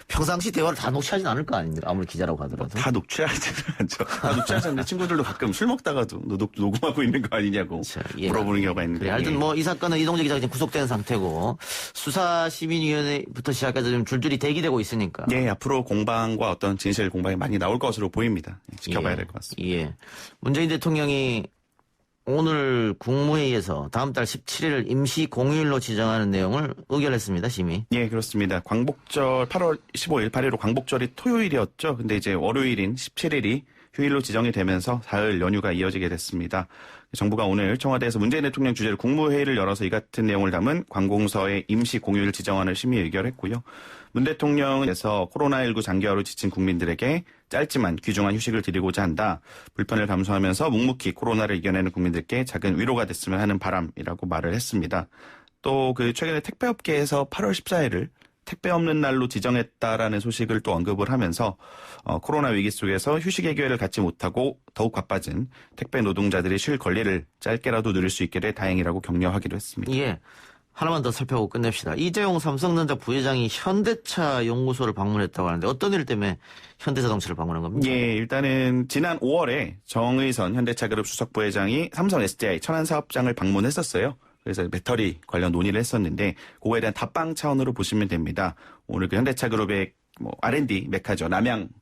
평상시 대화를 다 녹취하진 않을 거 아닙니까? 아무리 기자라고 하더라도. 다 녹취하지는 않죠. 다 녹취하지 않는데 친구들도 가끔 술 먹다가도 너 녹음하고 있는 거 아니냐고 그렇죠. 예. 물어보는 경우가 있는데. 그래, 하여튼 뭐 이 사건은 이동재 기자가 지금 구속된 상태고 수사시민위원회부터 시작해서 좀 줄줄이 대기되고 있으니까. 예, 앞으로 공방과 어떤 진실 공방이 많이 나올 것으로 보입니다. 지켜봐야 될 것 같습니다. 예. 문재인 대통령이 오늘 국무회의에서 다음 달 17일을 임시 공휴일로 지정하는 내용을 의결했습니다, 심의. 예, 그렇습니다. 광복절 8월 15일 8.15 광복절이 토요일이었죠. 근데 이제 월요일인 17일이 휴일로 지정이 되면서 사흘 연휴가 이어지게 됐습니다. 정부가 오늘 청와대에서 문재인 대통령 주재로 국무회의를 열어서 이 같은 내용을 담은 관공서의 임시 공휴일 지정안을 심의 의결했고요. 문 대통령에서 코로나19 장기화로 지친 국민들에게 짧지만 귀중한 휴식을 드리고자 한다. 불편을 감수하면서 묵묵히 코로나를 이겨내는 국민들께 작은 위로가 됐으면 하는 바람이라고 말을 했습니다. 또 그 최근에 택배업계에서 8월 14일을 택배 없는 날로 지정했다라는 소식을 또 언급을 하면서 코로나 위기 속에서 휴식의 기회를 갖지 못하고 더욱 바빠진 택배 노동자들이 쉴 권리를 짧게라도 누릴 수 있게 돼 다행이라고 격려하기도 했습니다. 예. 하나만 더 살펴보고 끝냅시다. 이재용 삼성전자 부회장이 현대차 연구소를 방문했다고 하는데 어떤 일 때문에 현대자동차를 방문한 겁니까? 예, 일단은 지난 5월에 정의선 현대차그룹 수석 부회장이 삼성 SDI 천안 사업장을 방문했었어요. 그래서 배터리 관련 논의를 했었는데 그거에 대한 답방 차원으로 보시면 됩니다. 오늘 그 현대차그룹의 뭐 R&D 메카죠.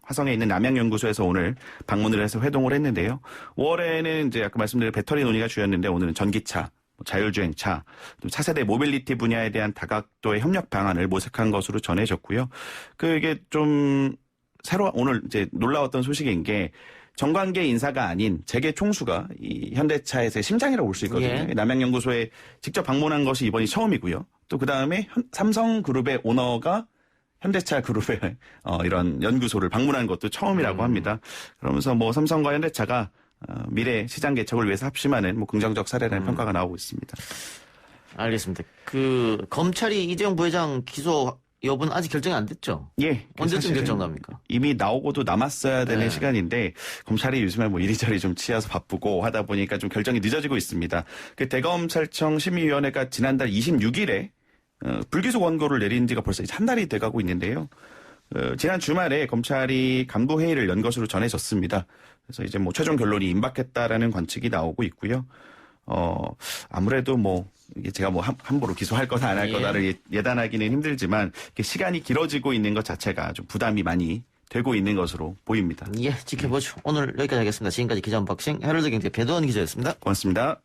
화성에 있는 남양연구소에서 오늘 방문을 해서 회동을 했는데요. 5월에는 이제 아까 말씀드린 배터리 논의가 주였는데 오늘은 전기차, 자율주행차, 또 차세대 모빌리티 분야에 대한 다각도의 협력 방안을 모색한 것으로 전해졌고요. 이게 좀 오늘 이제 놀라웠던 소식인 게 정관계 인사가 아닌 재계 총수가 이 현대차에서의 심장이라고 볼 수 있거든요. 예. 남양연구소에 직접 방문한 것이 이번이 처음이고요. 또 그다음에 삼성그룹의 오너가 현대차 그룹의 이런 연구소를 방문한 것도 처음이라고 합니다. 그러면서 뭐 삼성과 현대차가 미래 시장 개척을 위해서 합심하는 뭐 긍정적 사례라는 평가가 나오고 있습니다. 알겠습니다. 검찰이 이재용 부회장 기소 여부는 아직 결정이 안 됐죠? 예. 언제쯤 결정 납니까? 이미 나오고도 남았어야 되는 네. 시간인데 검찰이 요즘에 뭐 이리저리 좀 치여서 바쁘고 하다 보니까 좀 결정이 늦어지고 있습니다. 대검찰청 심의위원회가 지난달 26일에 불기소 원고를 내린 지가 벌써 이제 한 달이 돼가고 있는데요. 지난 주말에 검찰이 간부 회의를 연 것으로 전해졌습니다. 그래서 이제 뭐 최종 결론이 임박했다라는 관측이 나오고 있고요. 아무래도 뭐 이게 제가 뭐 함부로 기소할 거다 안 할 거다를 예단하기는 힘들지만 시간이 길어지고 있는 것 자체가 좀 부담이 많이 되고 있는 것으로 보입니다. 예, 지켜보죠. 오늘 여기까지 하겠습니다. 지금까지 기자 언박싱 헤럴드 경제 배도원 기자였습니다. 고맙습니다.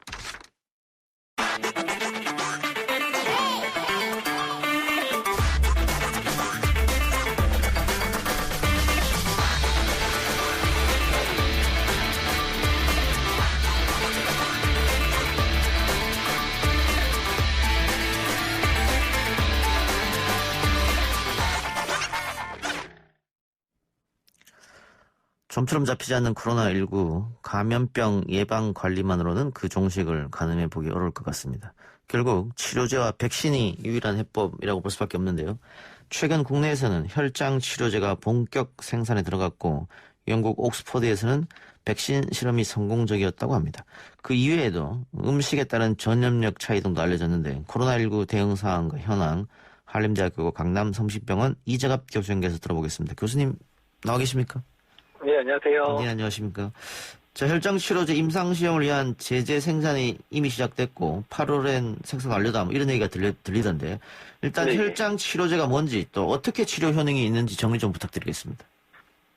좀처럼 잡히지 않는 코로나19 감염병 예방 관리만으로는 그 종식을 가늠해 보기 어려울 것 같습니다. 결국 치료제와 백신이 유일한 해법이라고 볼 수밖에 없는데요. 최근 국내에서는 혈장 치료제가 본격 생산에 들어갔고 영국 옥스퍼드에서는 백신 실험이 성공적이었다고 합니다. 그 이외에도 음식에 따른 전염력 차이 등도 알려졌는데 코로나19 대응 사항과 현황 한림대학교 강남성심병원 이재갑 교수 연결해서 들어보겠습니다. 교수님 나와 계십니까? 네, 안녕하세요. 네, 안녕하십니까. 혈장 치료제 임상 시험을 위한 제재 생산이 이미 시작됐고 8월엔 생산 완료다 이런 얘기가 들리던데 일단 네. 혈장 치료제가 뭔지 또 어떻게 치료 효능이 있는지 정리 좀 부탁드리겠습니다.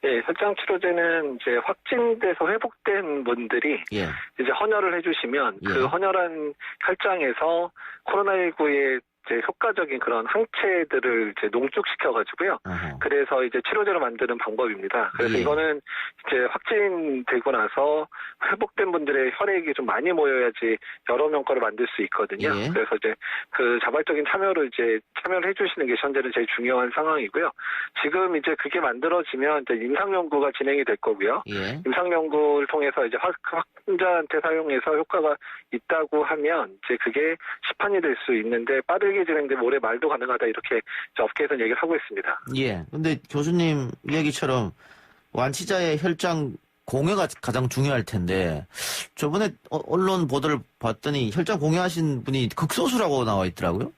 네, 혈장 치료제는 이제 확진돼서 회복된 분들이 예. 이제 헌혈을 해주시면 예. 그 헌혈한 혈장에서 코로나19의 이제 효과적인 그런 항체들을 이제 농축시켜가지고요. 어허. 그래서 이제 치료제를 만드는 방법입니다. 그래서 예. 이거는 이제 확진되고 나서 회복된 분들의 혈액이 좀 많이 모여야지 여러 명 거를 만들 수 있거든요. 예. 그래서 이제 그 자발적인 참여를 해주시는 게 현재는 제일 중요한 상황이고요. 지금 이제 그게 만들어지면 이제 임상 연구가 진행이 될 거고요. 예. 임상 연구를 통해서 이제 환자한테 사용해서 효과가 있다고 하면 이제 그게 시판이 될 수 있는데 빠르게 진행되면 올해 말도 가능하다 이렇게 이제 업계에서는 얘기를 하고 있습니다. 예. 근데 교수님 이야기처럼 완치자의 혈장 공여가 가장 중요할 텐데 저번에 언론 보도를 봤더니 혈장 공여하신 분이 극소수라고 나와 있더라고요.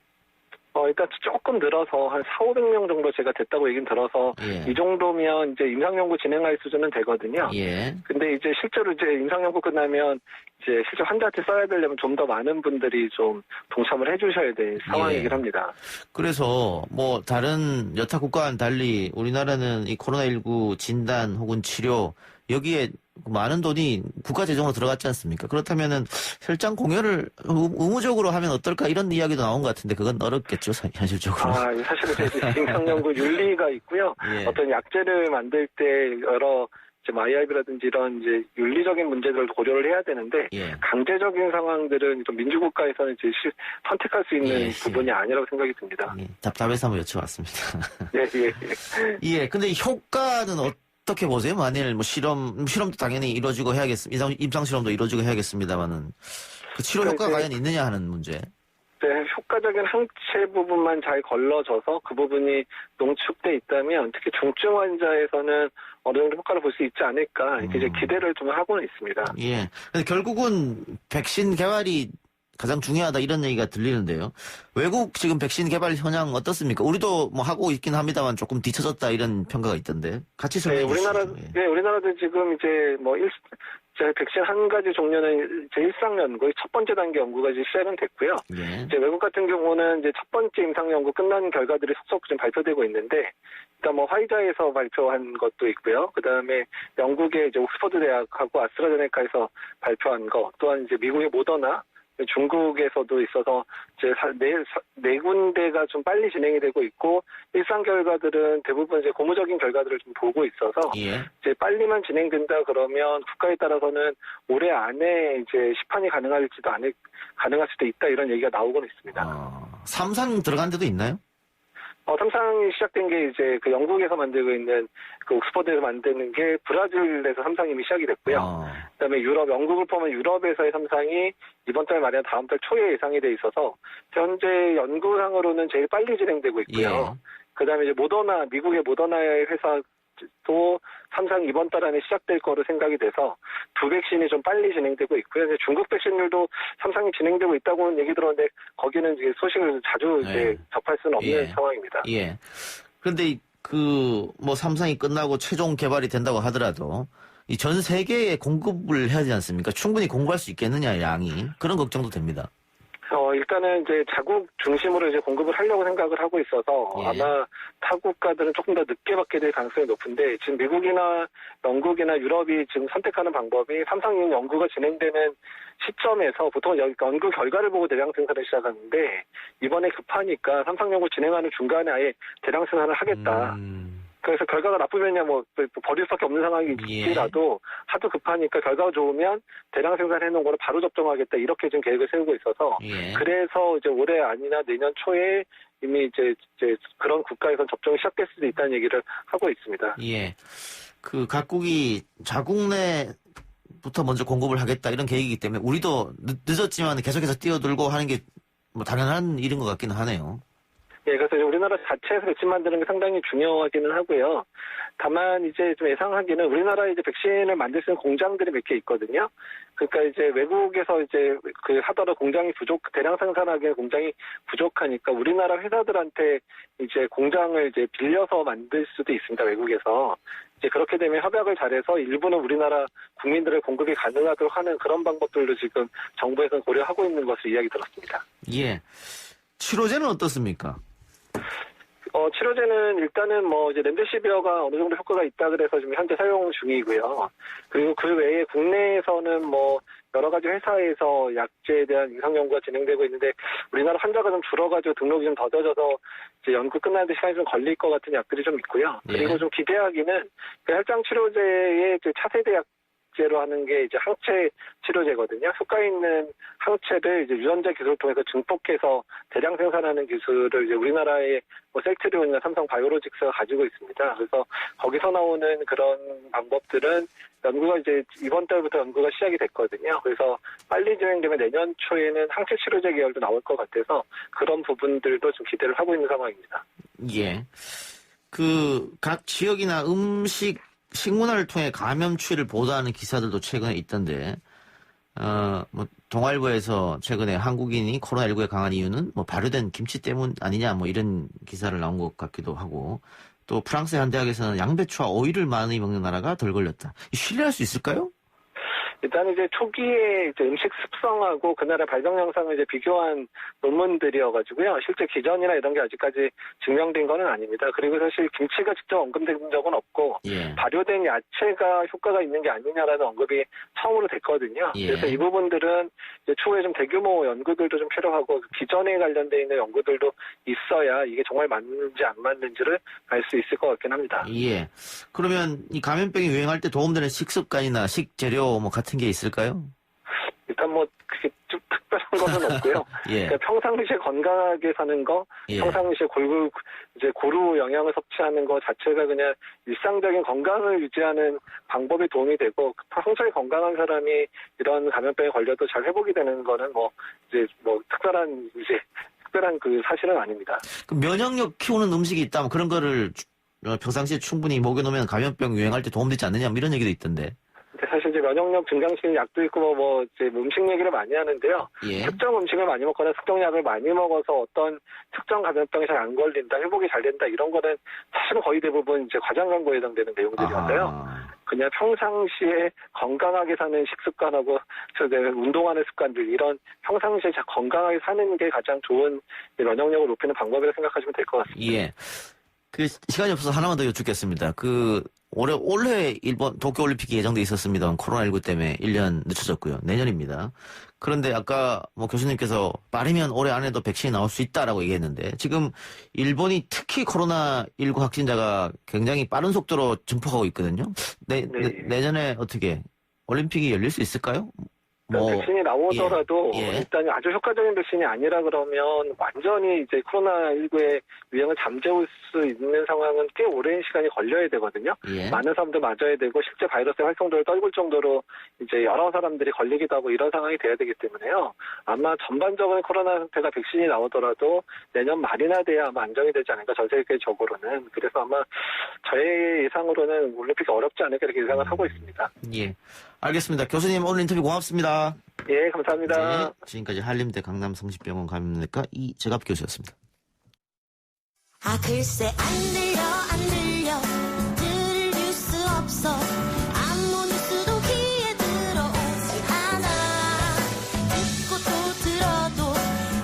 일단 조금 늘어서 한 4,500명 정도 제가 됐다고 얘기는 들어서 예. 이 정도면 이제 임상연구 진행할 수준은 되거든요. 예. 근데 이제 실제로 이제 임상연구 끝나면 이제 실제 환자한테 써야 되려면 좀 더 많은 분들이 좀 동참을 해주셔야 될 상황이긴 합니다. 그래서 뭐 다른 여타 국가와는 달리 우리나라는 이 코로나19 진단 혹은 치료 여기에 많은 돈이 국가 재정으로 들어갔지 않습니까? 그렇다면은 혈장 공여를 의무적으로 하면 어떨까 이런 이야기도 나온 것 같은데 그건 어렵겠죠, 현실적으로. 사실은 이제 임상연구 윤리가 있고요. 예. 어떤 약제를 만들 때 여러 이제 IRB라든지 이런 이제 윤리적인 문제들을 고려를 해야 되는데 예. 강제적인 상황들은 좀 민주국가에서는 이제 선택할 수 있는 예. 부분이 아니라고 생각이 듭니다. 예, 답답해서 한번 여쭤봤습니다. 네, 예. 예, 근데 효과는 어떻게 보세요? 만일 뭐 실험도 당연히 이루어지고 해야겠습니다. 임상 실험도 이루어지고 해야겠습니다만은 그 치료 효과가 과연 있느냐 하는 문제. 네, 효과적인 항체 부분만 잘 걸러져서 그 부분이 농축돼 있다면 특히 중증 환자에서는 어느 정도 효과를 볼 수 있지 않을까 이렇게 이제 기대를 좀 하고는 있습니다. 예. 근데 결국은 백신 개발이 가장 중요하다 이런 얘기가 들리는데요. 외국 지금 백신 개발 현황 어떻습니까? 우리도 뭐 하고 있긴 합니다만 조금 뒤쳐졌다 이런 평가가 있던데 같이 설명해 주시죠. 우리나라도 지금 이제 백신 한 가지 종류는 제 일상 연구의 첫 번째 단계 연구가 이제 시작은 됐고요. 예. 이제 외국 같은 경우는 이제 첫 번째 임상 연구 끝난 결과들이 속속 지금 발표되고 있는데, 일단 뭐 화이자에서 발표한 것도 있고요. 그 다음에 영국의 이제 옥스퍼드 대학하고 아스트라제네카에서 발표한 거, 또한 이제 미국의 모더나, 중국에서도 있어서 이제 네 군데가 좀 빨리 진행이 되고 있고 일상 결과들은 대부분 이제 고무적인 결과들을 좀 보고 있어서 예. 이제 빨리만 진행된다 그러면 국가에 따라서는 올해 안에 이제 시판이 가능할 수도 있다 이런 얘기가 나오고는 있습니다. 3상 들어간 데도 있나요? 삼상이 시작된 게 이제 그 영국에서 만들고 있는 그 옥스퍼드에서 만드는 게 브라질에서 삼상이 이미 시작이 됐고요. 그다음에 유럽, 영국을 포함한 유럽에서의 삼상이 이번 달 말이나 다음 달 초에 예상이 돼 있어서 현재 연구상으로는 제일 빨리 진행되고 있고요. 그다음에 이제 모더나, 미국의 모더나의 회사도 삼상 이번 달 안에 시작될 거로 생각이 돼서 두 백신이 좀 빨리 진행되고 있고요. 이제 중국 백신률도 삼상이 진행되고 있다고는 얘기 들었는데 거기는 이제 소식을 자주 이제 접할 수는 없는 상황입니다. 예. 그런데 뭐 삼상이 끝나고 최종 개발이 된다고 하더라도 이 전 세계에 공급을 해야 되지 않습니까? 충분히 공급할 수 있겠느냐, 양이. 그런 걱정도 됩니다. 일단은 이제 자국 중심으로 이제 공급을 하려고 생각을 하고 있어서 아마 타국가들은 조금 더 늦게 받게 될 가능성이 높은데 지금 미국이나 영국이나 유럽이 지금 선택하는 방법이 삼상 연구가 진행되는 시점에서 보통 연구 결과를 보고 대량 생산을 시작하는데 이번에 급하니까 삼상 연구 진행하는 중간에 아예 대량 생산을 하겠다. 그래서 결과가 나쁘면야 뭐 버릴 수밖에 없는 상황이지라도 하도 급하니까 결과가 좋으면 대량 생산해 놓은 거를 바로 접종하겠다 이렇게 지금 계획을 세우고 있어서 그래서 이제 올해 아니나 내년 초에 이미 이제 그런 국가에선 접종이 시작될 수도 있다는 얘기를 하고 있습니다. 예. 그 각국이 자국 내부터 먼저 공급을 하겠다 이런 계획이기 때문에 우리도 늦었지만 계속해서 뛰어들고 하는 게 뭐 당연한 일인 것 같기는 하네요. 예, 그래서 이제 우리나라 자체에서 백신 만드는 게 상당히 중요하기는 하고요. 다만 이제 좀 예상하기는 우리나라에 이제 백신을 만들 수 있는 공장들이 몇 개 있거든요. 그러니까 이제 외국에서 이제 하더라도 공장이 대량 생산하기에는 공장이 부족하니까 우리나라 회사들한테 이제 공장을 이제 빌려서 만들 수도 있습니다. 외국에서. 이제 그렇게 되면 협약을 잘해서 일부는 우리나라 국민들의 공급이 가능하도록 하는 그런 방법들도 지금 정부에서는 고려하고 있는 것으로 이야기 들었습니다. 예. 치료제는 어떻습니까? 치료제는 일단은 뭐 이제 렘데시비어가 어느 정도 효과가 있다 그래서 지금 현재 사용 중이고요. 그리고 그 외에 국내에서는 뭐 여러 가지 회사에서 약제에 대한 임상 연구가 진행되고 있는데 우리나라 환자가 좀 줄어가지고 등록이 좀 더뎌져서 이제 연구 끝나는데 시간이 좀 걸릴 것 같은 약들이 좀 있고요. 그리고 좀 기대하기는 그 혈장 치료제의 차세대 약제로 하는 게 이제 항체 치료제거든요. 효과 있는 항체를 이제 유전자 기술을 통해서 증폭해서 대량 생산하는 기술을 이제 우리나라의 뭐 셀트리온이나 삼성 바이오로직스가 가지고 있습니다. 그래서 거기서 나오는 그런 방법들은 연구가 이제 이번 달부터 연구가 시작이 됐거든요. 그래서 빨리 진행되면 내년 초에는 항체 치료제 계열도 나올 것 같아서 그런 부분들도 좀 기대를 하고 있는 상황입니다. 예. 각 지역이나 식문화를 통해 감염 추이를 보도하는 기사들도 최근에 있던데, 뭐, 동아일보에서 최근에 한국인이 코로나19에 강한 이유는 뭐 발효된 김치 때문 아니냐, 뭐 이런 기사를 나온 것 같기도 하고, 또 프랑스의 한 대학에서는 양배추와 오이를 많이 먹는 나라가 덜 걸렸다. 신뢰할 수 있을까요? 일단 이제 초기에 이제 음식 습성하고 그 나라 발병 영상을 이제 비교한 논문들이어가지고요. 실제 기전이나 이런 게 아직까지 증명된 거는 아닙니다. 그리고 사실 김치가 직접 언급된 적은 없고 발효된 야채가 효과가 있는 게 아니냐라는 언급이 처음으로 됐거든요. 그래서 이 부분들은 이제 추후에 좀 대규모 연구들도 좀 필요하고 기전에 관련돼 있는 연구들도 있어야 이게 정말 맞는지 안 맞는지를 알 수 있을 것 같긴 합니다. 예. 그러면 이 감염병이 유행할 때 도움되는 식습관이나 식재료 뭐 같은 게 있을까요? 일단 뭐 그게 좀 특별한 것은 없고요. 그러니까 평상시에 건강하게 사는 거, 평상시에 고루 영양을 섭취하는 거 자체가 그냥 일상적인 건강을 유지하는 방법이 도움이 되고 평소에 건강한 사람이 이런 감염병에 걸려도 잘 회복이 되는 거는 특별한 그 사실은 아닙니다. 그 면역력 키우는 음식이 있다, 뭐 그런 거를 평상시에 충분히 먹여놓으면 감염병 유행할 때 도움되지 않느냐, 뭐 이런 얘기도 있던데. 사실 이제 면역력 증강시키는 약도 있고 이제 음식 얘기를 많이 하는데요. 특정 음식을 많이 먹거나 특정 약을 많이 먹어서 어떤 특정 감염병에 잘 안 걸린다, 회복이 잘 된다 이런 거는 사실은 거의 대부분 이제 과장 광고에 해당되는 내용들이었어요. 그냥 평상시에 건강하게 사는 식습관하고 운동하는 습관들 이런 평상시에 건강하게 사는 게 가장 좋은 면역력을 높이는 방법이라고 생각하시면 될 것 같습니다. 예. 시간이 없어서 하나만 더 여쭙겠습니다. 올해 일본 도쿄올림픽이 예정돼 있었습니다. 코로나19 때문에 1년 늦춰졌고요. 내년입니다. 그런데 아까 교수님께서 빠르면 올해 안에도 백신이 나올 수 있다라고 얘기했는데 지금 일본이 특히 코로나19 확진자가 굉장히 빠른 속도로 증폭하고 있거든요. 내년에 어떻게 올림픽이 열릴 수 있을까요? 백신이 나오더라도 예. 일단 아주 효과적인 백신이 아니라 그러면 완전히 이제 코로나19의 유행을 잠재울 수 있는 상황은 꽤 오랜 시간이 걸려야 되거든요. 예. 많은 사람들 맞아야 되고 실제 바이러스의 활성도를 떨굴 정도로 이제 여러 사람들이 걸리기도 하고 이런 상황이 돼야 되기 때문에요. 아마 전반적인 코로나 상태가 백신이 나오더라도 내년 말이나 돼야 아마 안정이 되지 않을까 전 세계적으로는. 그래서 아마 저의 예상으로는 올림픽이 어렵지 않을까 이렇게 예상을 하고 있습니다. 예. 알겠습니다. 교수님 오늘 인터뷰 고맙습니다. 예, 감사합니다. 네, 지금까지 한림대 강남성심병원 감염내과 이재갑 교수였습니다. 아 글쎄 안 들려 들을 뉴스 없어 아무 뉴스도 귀에 들어오지 않아 듣고 또 들어도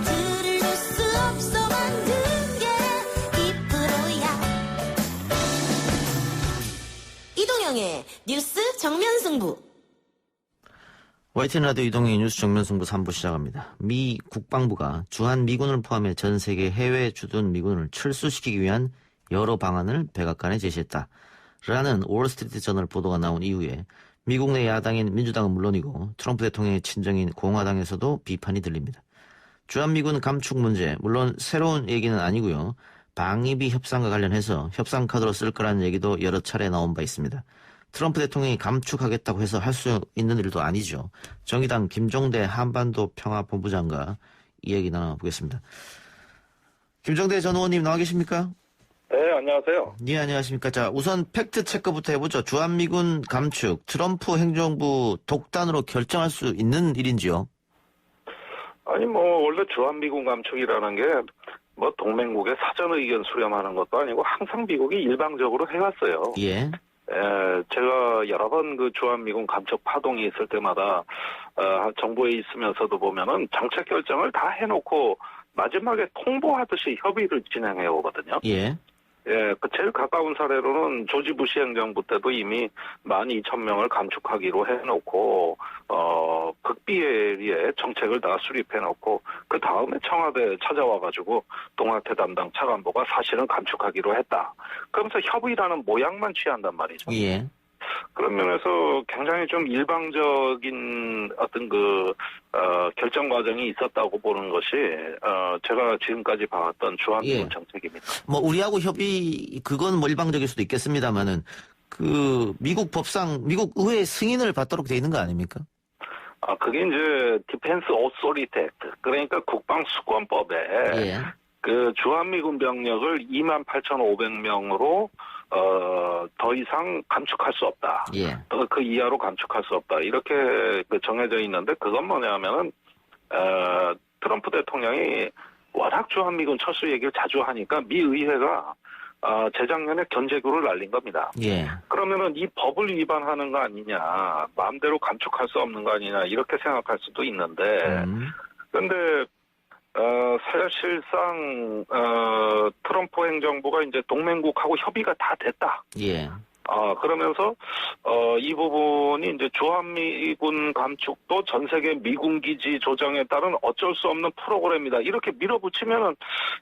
들을 뉴스 없어 만든 게 2%야 이동영의 뉴스 정면승부. YTN 라디오 이동의 뉴스 정면승부 3부 시작합니다. 미 국방부가 주한 미군을 포함해 전 세계 해외 주둔 미군을 철수시키기 위한 여러 방안을 백악관에 제시했다. 라는 월스트리트 저널 보도가 나온 이후에 미국 내 야당인 민주당은 물론이고 트럼프 대통령의 친정인 공화당에서도 비판이 들립니다. 주한미군 감축 문제, 물론 새로운 얘기는 아니고요. 방위비 협상과 관련해서 협상 카드로 쓸 거라는 얘기도 여러 차례 나온 바 있습니다. 트럼프 대통령이 감축하겠다고 해서 할 수 있는 일도 아니죠. 정의당 김종대 한반도 평화본부장과 이야기 나눠보겠습니다. 김종대 전 의원님 나와 계십니까? 네, 안녕하세요. 네, 안녕하십니까. 자, 우선 팩트 체크부터 해보죠. 주한미군 감축, 트럼프 행정부 독단으로 결정할 수 있는 일인지요? 아니, 원래 주한미군 감축이라는 게, 동맹국의 사전 의견 수렴하는 것도 아니고, 항상 미국이 일방적으로 해왔어요. 예. 제가 여러 번 그 주한미군 감축 파동이 있을 때마다, 정부에 있으면서도 보면은 정책 결정을 다 해놓고, 마지막에 통보하듯이 협의를 진행해 오거든요. 예. 예, 그 제일 가까운 사례로는 조지 부시 행정부 때도 이미 12,000명을 감축하기로 해놓고, 극비리에 정책을 다 수립해놓고, 그 다음에 청와대 찾아와가지고, 동아태 담당 차관보가 사실은 감축하기로 했다. 그러면서 협의라는 모양만 취한단 말이죠. 예. 그런 면에서 굉장히 좀 일방적인 어떤 결정 과정이 있었다고 보는 것이, 제가 지금까지 봐왔던 주한미군 예. 정책입니다. 우리하고 협의, 그건 일방적일 수도 있겠습니다만은, 미국 법상, 미국 의회 승인을 받도록 돼 있는 거 아닙니까? 그게 이제, 디펜스 오소리티 액트. 그러니까 국방수권법에, 예. 주한미군 병력을 28,500명으로, 더 이상 감축할 수 없다. 예. 그 이하로 감축할 수 없다. 이렇게 정해져 있는데, 그건 뭐냐면은, 트럼프 대통령이 워낙 주한미군 철수 얘기를 자주 하니까 미 의회가, 재작년에 견제구를 날린 겁니다. 예. 그러면은 이 법을 위반하는 거 아니냐, 마음대로 감축할 수 없는 거 아니냐, 이렇게 생각할 수도 있는데, 그런데, 사실상, 트럼프 행정부가 이제 동맹국하고 협의가 다 됐다. 예. 그러면서, 이 부분이 이제 주한미군 감축도 전 세계 미군 기지 조정에 따른 어쩔 수 없는 프로그램이다. 이렇게 밀어붙이면은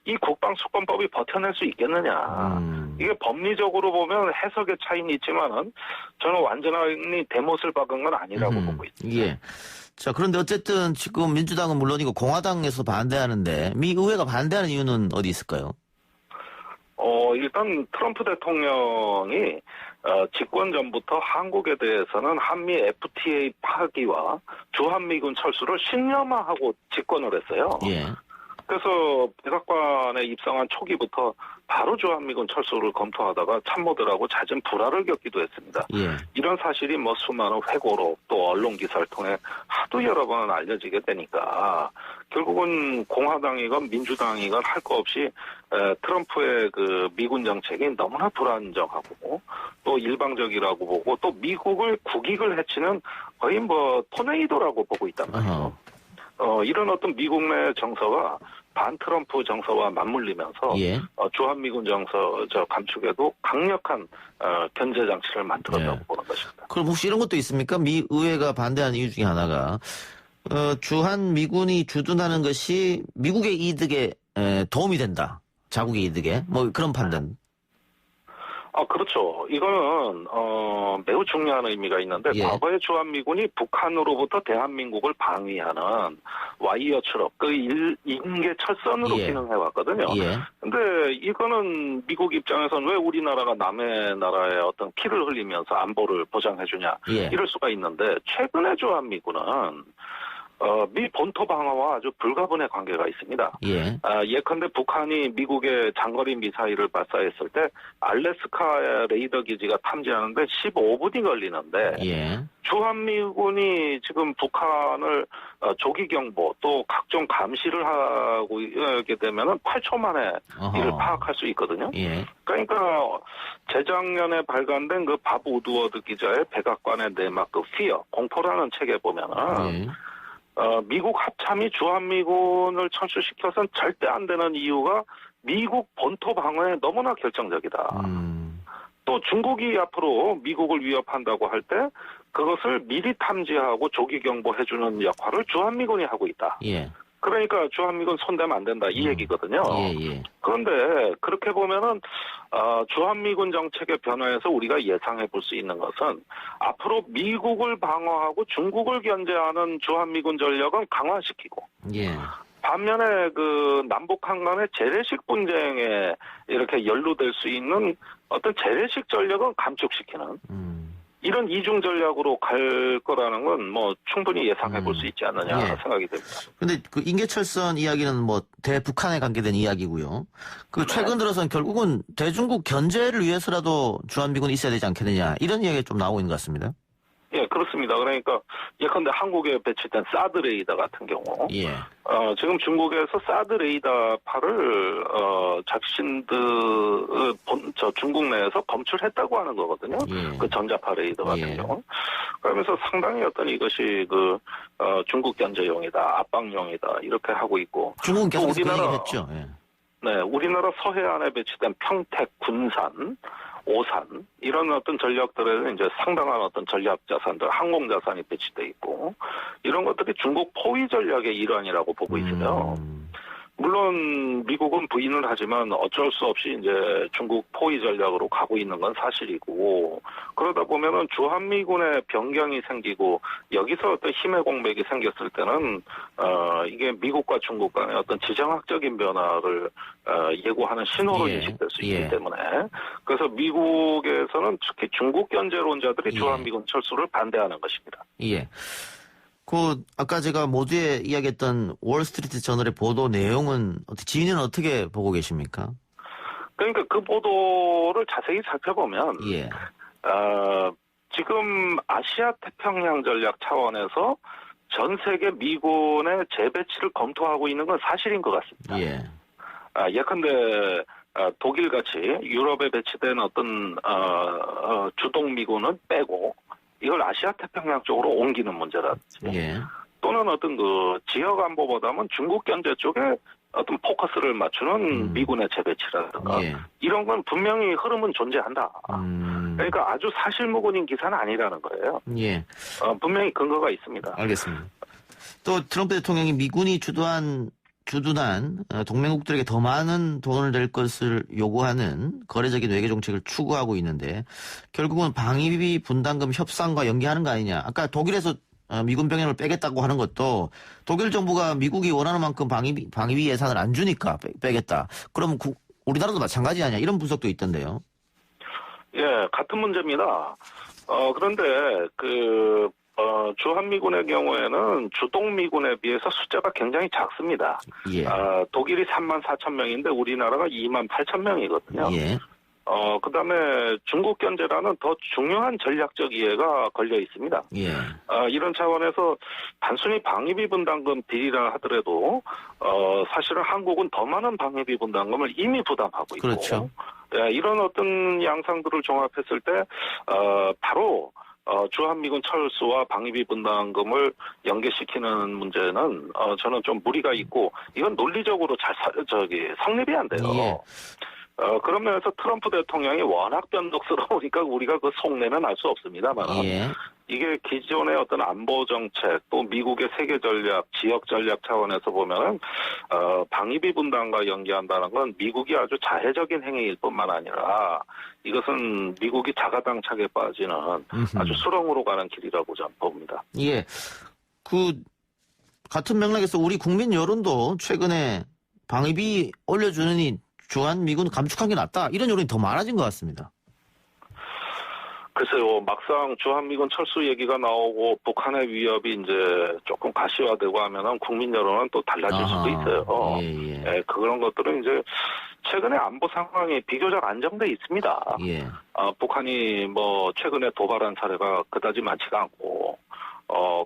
이 국방수권법이 버텨낼 수 있겠느냐. 이게 법리적으로 보면 해석의 차이는 있지만은 저는 완전히 대못을 박은 건 아니라고 보고 있습니다. 예. 자, 그런데 어쨌든 지금 민주당은 물론이고 공화당에서 반대하는데 미 의회가 반대하는 이유는 어디 있을까요? 일단 트럼프 대통령이 집권 전부터 한국에 대해서는 한미 FTA 파기와 주한미군 철수를 신념화하고 집권을 했어요. 예. 그래서 백악관에 입성한 초기부터 바로 주한미군 철수를 검토하다가 참모들하고 잦은 불화를 겪기도 했습니다. 예. 이런 사실이 수많은 회고로 또 언론 기사를 통해 하도 여러 번 알려지게 되니까 결국은 공화당이건 민주당이건 할 거 없이 트럼프의 그 미군 정책이 너무나 불안정하고 또 일방적이라고 보고 또 미국을 국익을 해치는 거의 토네이도라고 보고 있단 말이에요. 이런 어떤 미국 내 정서가 반 트럼프 정서와 맞물리면서 예. 주한미군 감축에도 강력한 견제 장치를 만들었다고 예. 보는 것입니다. 그럼 혹시 이런 것도 있습니까? 미 의회가 반대하는 이유 중에 하나가 주한미군이 주둔하는 것이 미국의 이득에 도움이 된다. 자국의 이득에 그런 판단. 그렇죠. 이거는 매우 중요한 의미가 있는데 예. 과거에 주한미군이 북한으로부터 대한민국을 방위하는 와이어처럼 그 인계 철선으로 예. 기능해왔거든요. 예. 근데 이거는 미국 입장에서는 왜 우리나라가 남의 나라에 어떤 피를 흘리면서 안보를 보장해주냐 예. 이럴 수가 있는데 최근에 주한미군은 미 본토 방어와 아주 불가분의 관계가 있습니다. 예. 예컨대 북한이 미국의 장거리 미사일을 발사했을 때 알래스카 레이더 기지가 탐지하는데 15분이 걸리는데 예. 주한미군이 지금 북한을 조기 경보 또 각종 감시를 하고 하게 되면은 8초 만에 어허. 이를 파악할 수 있거든요. 예. 그러니까 재작년에 발간된 그 밥 우드워드 기자의 백악관의 내막 그 피어 공포라는 책에 보면은 예. 미국 합참이 주한미군을 철수시켜서는 절대 안 되는 이유가 미국 본토 방어에 너무나 결정적이다. 또 중국이 앞으로 미국을 위협한다고 할 때 그것을 미리 탐지하고 조기 경보해주는 역할을 주한미군이 하고 있다. 예. 그러니까 주한미군 손대면 안 된다 이 얘기거든요. 예, 예. 그런데 그렇게 보면은 주한미군 정책의 변화에서 우리가 예상해 볼 수 있는 것은 앞으로 미국을 방어하고 중국을 견제하는 주한미군 전력은 강화시키고 예. 반면에 그 남북한 간의 재래식 분쟁에 이렇게 연루될 수 있는 어떤 재래식 전력은 감축시키는 이런 이중 전략으로 갈 거라는 건 뭐 충분히 예상해 볼 수 있지 않느냐 예. 생각이 됩니다. 근데 그 인계철선 이야기는 뭐 대북한에 관계된 이야기고요. 그 최근 들어서는 결국은 대중국 견제를 위해서라도 주한미군이 있어야 되지 않겠느냐 이런 이야기가 좀 나오고 있는 것 같습니다. 예, 그렇습니다. 그러니까 예컨대 한국에 배치된 사드 레이더 같은 경우, 예. 지금 중국에서 사드 레이더파를 자신들 중국 내에서 검출했다고 하는 거거든요. 예. 그 전자파 레이더 같은 예. 경우. 그러면서 상당히 어떤 이것이 그 중국 견제용이다, 압박용이다 이렇게 하고 있고. 중국은 또 계속 그 얘기를 했죠. 예. 네, 우리나라 서해안에 배치된 평택, 군산, 오산 이런 어떤 전력들에는 이제 상당한 어떤 전략 자산들, 항공 자산이 배치돼 있고 이런 것들이 중국 포위 전략의 일환이라고 보고 있어요. 물론 미국은 부인을 하지만 어쩔 수 없이 이제 중국 포위 전략으로 가고 있는 건 사실이고 그러다 보면은 주한미군의 변경이 생기고 여기서 어떤 힘의 공백이 생겼을 때는 이게 미국과 중국 간의 어떤 지정학적인 변화를 예고하는 신호로 예. 인식될 수 있기 예. 때문에 그래서 미국에서는 특히 중국 견제론자들이 예. 주한미군 철수를 반대하는 것입니다. 예. 아까 제가 모두에 이야기했던 월스트리트 저널의 보도 내용은 지인은 어떻게 보고 계십니까? 그러니까 그 보도를 자세히 살펴보면 예. 지금 아시아 태평양 전략 차원에서 전 세계 미군의 재배치를 검토하고 있는 건 사실인 것 같습니다. 예. 예컨대 독일같이 유럽에 배치된 어떤 주동 미군은 빼고 이걸 아시아 태평양 쪽으로 옮기는 문제라든지 예. 또는 어떤 그 지역 안보보다는 중국 견제 쪽에 어떤 포커스를 맞추는 미군의 재배치라든가 예. 이런 건 분명히 흐름은 존재한다. 그러니까 아주 사실무근인 기사는 아니라는 거예요. 예. 분명히 근거가 있습니다. 알겠습니다. 또 트럼프 대통령이 미군이 주둔한 동맹국들에게 더 많은 돈을 낼 것을 요구하는 거래적인 외교 정책을 추구하고 있는데 결국은 방위비 분담금 협상과 연계하는 거 아니냐. 아까 독일에서 미군 병력을 빼겠다고 하는 것도 독일 정부가 미국이 원하는 만큼 방위비 예산을 안 주니까 빼겠다. 그러면 우리나라도 마찬가지 아니냐. 이런 분석도 있던데요. 예, 같은 문제입니다. 그런데 주한미군의 경우에는 주동미군에 비해서 숫자가 굉장히 작습니다. 예. 독일이 34,000명인데 우리나라가 28,000명이거든요. 예. 그 다음에 중국 견제라는 더 중요한 전략적 이해가 걸려 있습니다. 예. 이런 차원에서 단순히 방위비 분담금 비리라 하더라도, 사실은 한국은 더 많은 방위비 분담금을 이미 부담하고 있고. 그렇죠. 예, 이런 어떤 양상들을 종합했을 때, 바로, 주한미군 철수와 방위비 분담금을 연계시키는 문제는, 저는 좀 무리가 있고, 이건 논리적으로 성립이 안 돼요. 예. 그런 면에서 트럼프 대통령이 워낙 변덕스러우니까 우리가 그 속내는 알 수 없습니다만, 예. 이게 기존의 어떤 안보 정책 또 미국의 세계 전략, 지역 전략 차원에서 보면은 방위비 분담과 연계한다는 건 미국이 아주 자해적인 행위일 뿐만 아니라 이것은 미국이 자가당착에 빠지는 아주 수렁으로 가는 길이라고 저는 봅니다. 예. 같은 맥락에서 우리 국민 여론도 최근에 방위비 올려주느니 주한미군 감축한 게 낫다. 이런 여론이 더 많아진 것 같습니다. 글쎄요, 막상 주한미군 철수 얘기가 나오고 북한의 위협이 이제 조금 가시화되고 하면은 국민 여론은 또 달라질 수도 있어요. 예, 그런 것들은 이제 최근에 안보 상황이 비교적 안정돼 있습니다. 예. 북한이 뭐 최근에 도발한 사례가 그다지 많지가 않고,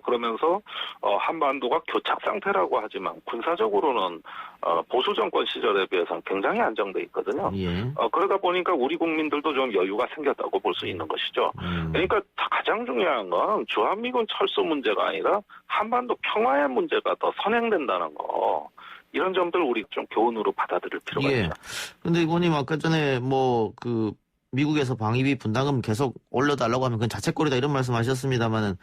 그러면서 한반도가 교착 상태라고 하지만 군사적으로는 보수 정권 시절에 비해서는 굉장히 안정돼 있거든요. 예. 그러다 보니까 우리 국민들도 좀 여유가 생겼다고 볼 수 있는 것이죠. 그러니까 가장 중요한 건 주한미군 철수 문제가 아니라 한반도 평화의 문제가 더 선행된다는 거. 이런 점들 우리 좀 교훈으로 받아들일 필요가 있죠. 근데 이번님 아까 전에 미국에서 방위비 분담금 계속 올려달라고 하면 그건 자책거리다 이런 말씀하셨습니다만은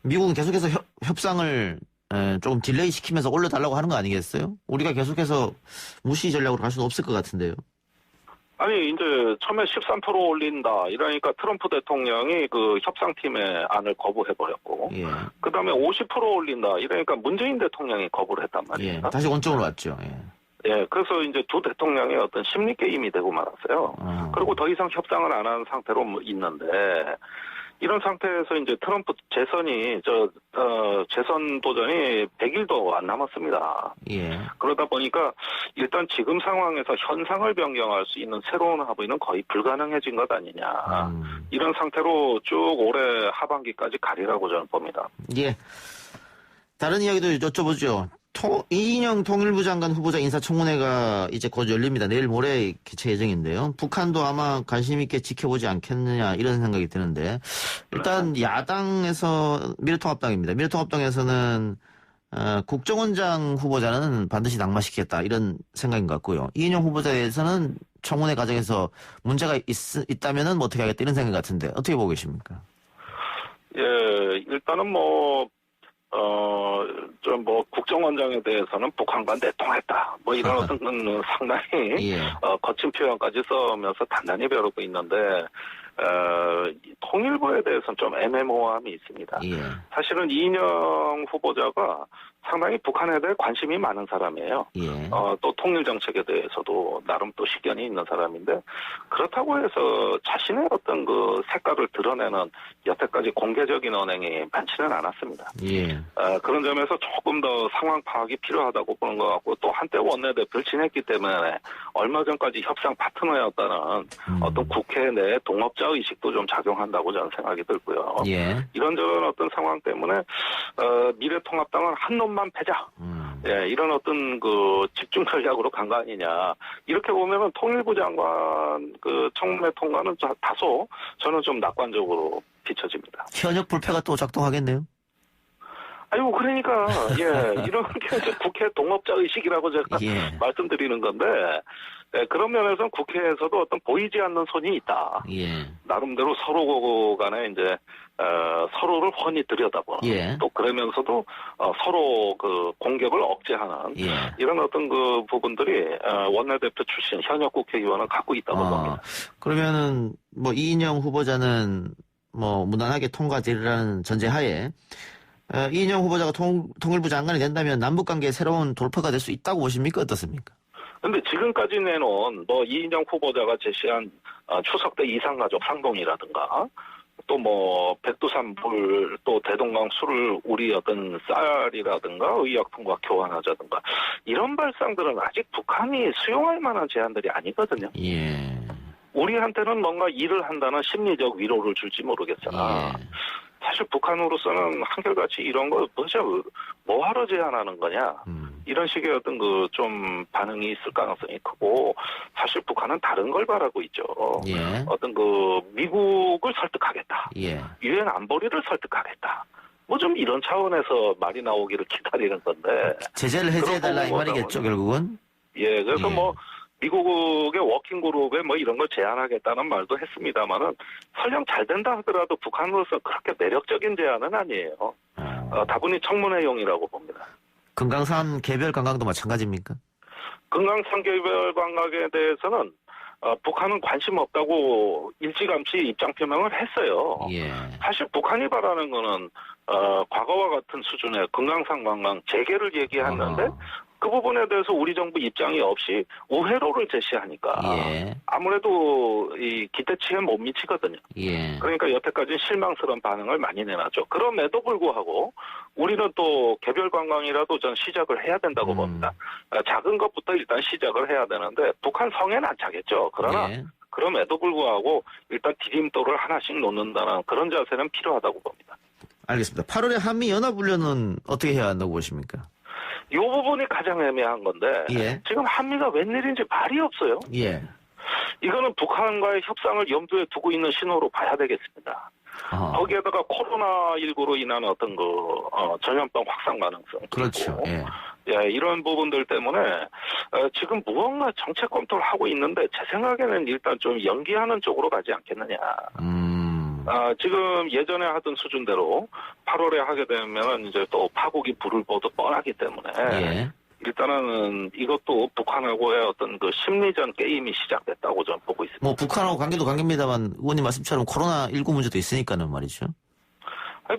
미국은 계속해서 협상을 조금 딜레이 시키면서 올려달라고 하는 거 아니겠어요? 우리가 계속해서 무시 전략으로 갈 수는 없을 것 같은데요. 아니 이제 처음에 13% 올린다 이러니까 트럼프 대통령이 그 협상팀의 안을 거부해버렸고 그 다음에 50% 올린다 이러니까 문재인 대통령이 거부를 했단 말이에요. 예, 다시 원점으로 왔죠. 예, 그래서 이제 두 대통령의 어떤 심리 게임이 되고 말았어요. 그리고 더 이상 협상을 안 한 상태로 있는데 이런 상태에서 이제 트럼프 재선 도전이 100일도 안 남았습니다. 예. 그러다 보니까 일단 지금 상황에서 현상을 변경할 수 있는 새로운 합의는 거의 불가능해진 것 아니냐. 이런 상태로 쭉 올해 하반기까지 가리라고 저는 봅니다. 예. 다른 이야기도 여쭤보죠. 이인영 통일부 장관 후보자 인사청문회가 이제 곧 열립니다. 내일 모레 개최 예정인데요. 북한도 아마 관심 있게 지켜보지 않겠느냐 이런 생각이 드는데 일단 야당에서 미래통합당입니다. 미래통합당에서는 국정원장 후보자는 반드시 낙마시키겠다 이런 생각인 것 같고요. 이인영 후보자에 대해서는 청문회 과정에서 문제가 있다면은 어떻게 하겠다 이런 생각 같은데 어떻게 보고 계십니까? 예, 일단은 국정원장에 대해서는 북한과 내통했다. 이런 어떤 상당히 거친 표현까지 써면서 단단히 벼르고 있는데, 통일부에 대해서는 좀 애매모호함이 있습니다. 사실은 이인영 후보자가 상당히 북한에 대해 관심이 많은 사람이에요. 또 통일 정책에 대해서도 나름 또 식견이 있는 사람인데 그렇다고 해서 자신의 어떤 그 색깔을 드러내는 여태까지 공개적인 언행이 많지는 않았습니다. 그런 점에서 조금 더 상황 파악이 필요하다고 보는 것 같고 또 한때 원내대표를 지냈기 때문에 얼마 전까지 협상 파트너였다는 어떤 국회 내 동업자 의식도 좀 작용한다고 저는 생각이 들고요. 이런저런 어떤 상황 때문에 미래통합당은 한 놈만 패자. 이런 어떤 그 집중 전략으로 간 거 아니냐. 이렇게 보면은 통일부 장관 그 청문회 통과는 다소 저는 좀 낙관적으로 비춰집니다. 현역 불패가 또 작동하겠네요. 아이고 그러니까 이런 게 이제 국회 동업자 의식이라고 제가 말씀드리는 건데 그런 면에서는 국회에서도 어떤 보이지 않는 손이 있다. 나름대로 서로 간에 이제 서로를 훤히 들여다보는 또 그러면서도 서로 그 공격을 억제하는 이런 어떤 그 부분들이 원내대표 출신 현역 국회의원은 갖고 있다고 봅니다. 그러면은 이인영 후보자는 무난하게 통과되리라는 전제하에 이인영 후보자가 통일부 장관이 된다면 남북관계의 새로운 돌파가 될 수 있다고 보십니까? 어떻습니까? 근데 지금까지 내놓은 이인영 후보자가 제시한 추석 때 이산가족 상봉이라든가 또 백두산 불 또 대동강 술을 우리 어떤 쌀이라든가 의약품과 교환하자든가 이런 발상들은 아직 북한이 수용할 만한 제안들이 아니거든요. 우리한테는 뭔가 일을 한다는 심리적 위로를 줄지 모르겠으나 사실 북한으로서는 한결같이 이런 거 도대체 뭐하러 제안하는 거냐 이런 식의 어떤 그 좀 반응이 있을 가능성이 크고 사실 북한은 다른 걸 바라고 있죠. 어떤 그 미국을 설득하겠다. 유엔 안보리를 설득하겠다. 좀 이런 차원에서 말이 나오기를 기다리는 건데 제재를 해제해달라 이 말이겠죠 결국은. 그래서 미국의 워킹그룹에 뭐 이런 걸 제안하겠다는 말도 했습니다만은 설령 잘 된다 하더라도 북한으로서 그렇게 매력적인 제안은 아니에요. 다분히 청문회용이라고 봅니다. 금강산 개별 관광도 마찬가지입니까? 금강산 개별 관광에 대해서는 북한은 관심 없다고 일찌감치 입장 표명을 했어요. 예. 사실 북한이 바라는 거는 과거와 같은 수준의 금강산 관광 재개를 얘기했는데 그 부분에 대해서 우리 정부 입장이 없이 우회로를 제시하니까 예. 아무래도 이 기대치에 못 미치거든요. 예. 그러니까 여태까지 실망스러운 반응을 많이 내놨죠. 그럼에도 불구하고 우리는 또 개별 관광이라도 전 시작을 해야 된다고 봅니다. 작은 것부터 일단 시작을 해야 되는데 북한 성에는 안 차겠죠. 그러나 예. 그럼에도 불구하고 일단 디딤돌을 하나씩 놓는다는 그런 자세는 필요하다고 봅니다. 알겠습니다. 8월에 한미연합훈련은 어떻게 해야 한다고 보십니까? 이 부분이 가장 애매한 건데 예. 지금 한미가 웬일인지 말이 없어요. 예. 이거는 북한과의 협상을 염두에 두고 있는 신호로 봐야 되겠습니다. 거기에다가 코로나19로 인한 어떤 전염병 확산 가능성. 그렇죠. 예. 예, 이런 부분들 때문에 지금 무언가 정책 검토를 하고 있는데 제 생각에는 일단 좀 연기하는 쪽으로 가지 않겠느냐. 지금 예전에 하던 수준대로 8월에 하게 되면 이제 또 파국이 불을 보듯 뻔하기 때문에 예. 일단은 이것도 북한하고의 어떤 그 심리전 게임이 시작됐다고 저는 보고 있습니다. 뭐 북한하고 관계도 관계입니다만 의원님 말씀처럼 코로나19 문제도 있으니까는 말이죠.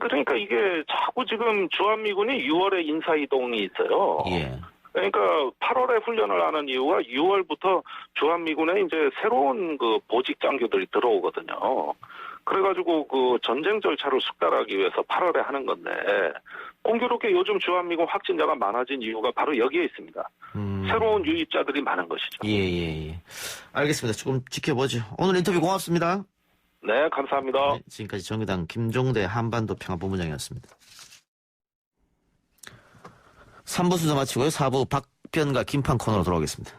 그러니까 이게 자꾸 지금 주한미군이 6월에 인사이동이 있어요. 예. 그러니까 8월에 훈련을 하는 이유가 6월부터 주한미군에 이제 새로운 그 보직 장교들이 들어오거든요. 그래가지고 그 전쟁 절차를 숙달하기 위해서 8월에 하는 건데 공교롭게 요즘 주한미군 확진자가 많아진 이유가 바로 여기에 있습니다. 새로운 유입자들이 많은 것이죠. 예. 알겠습니다. 조금 지켜보죠. 오늘 인터뷰 고맙습니다. 네, 감사합니다. 네, 지금까지 정의당 김종대 한반도 평화본부장이었습니다. 3부 순서 마치고요. 4부 박변과 김판 코너로 돌아오겠습니다.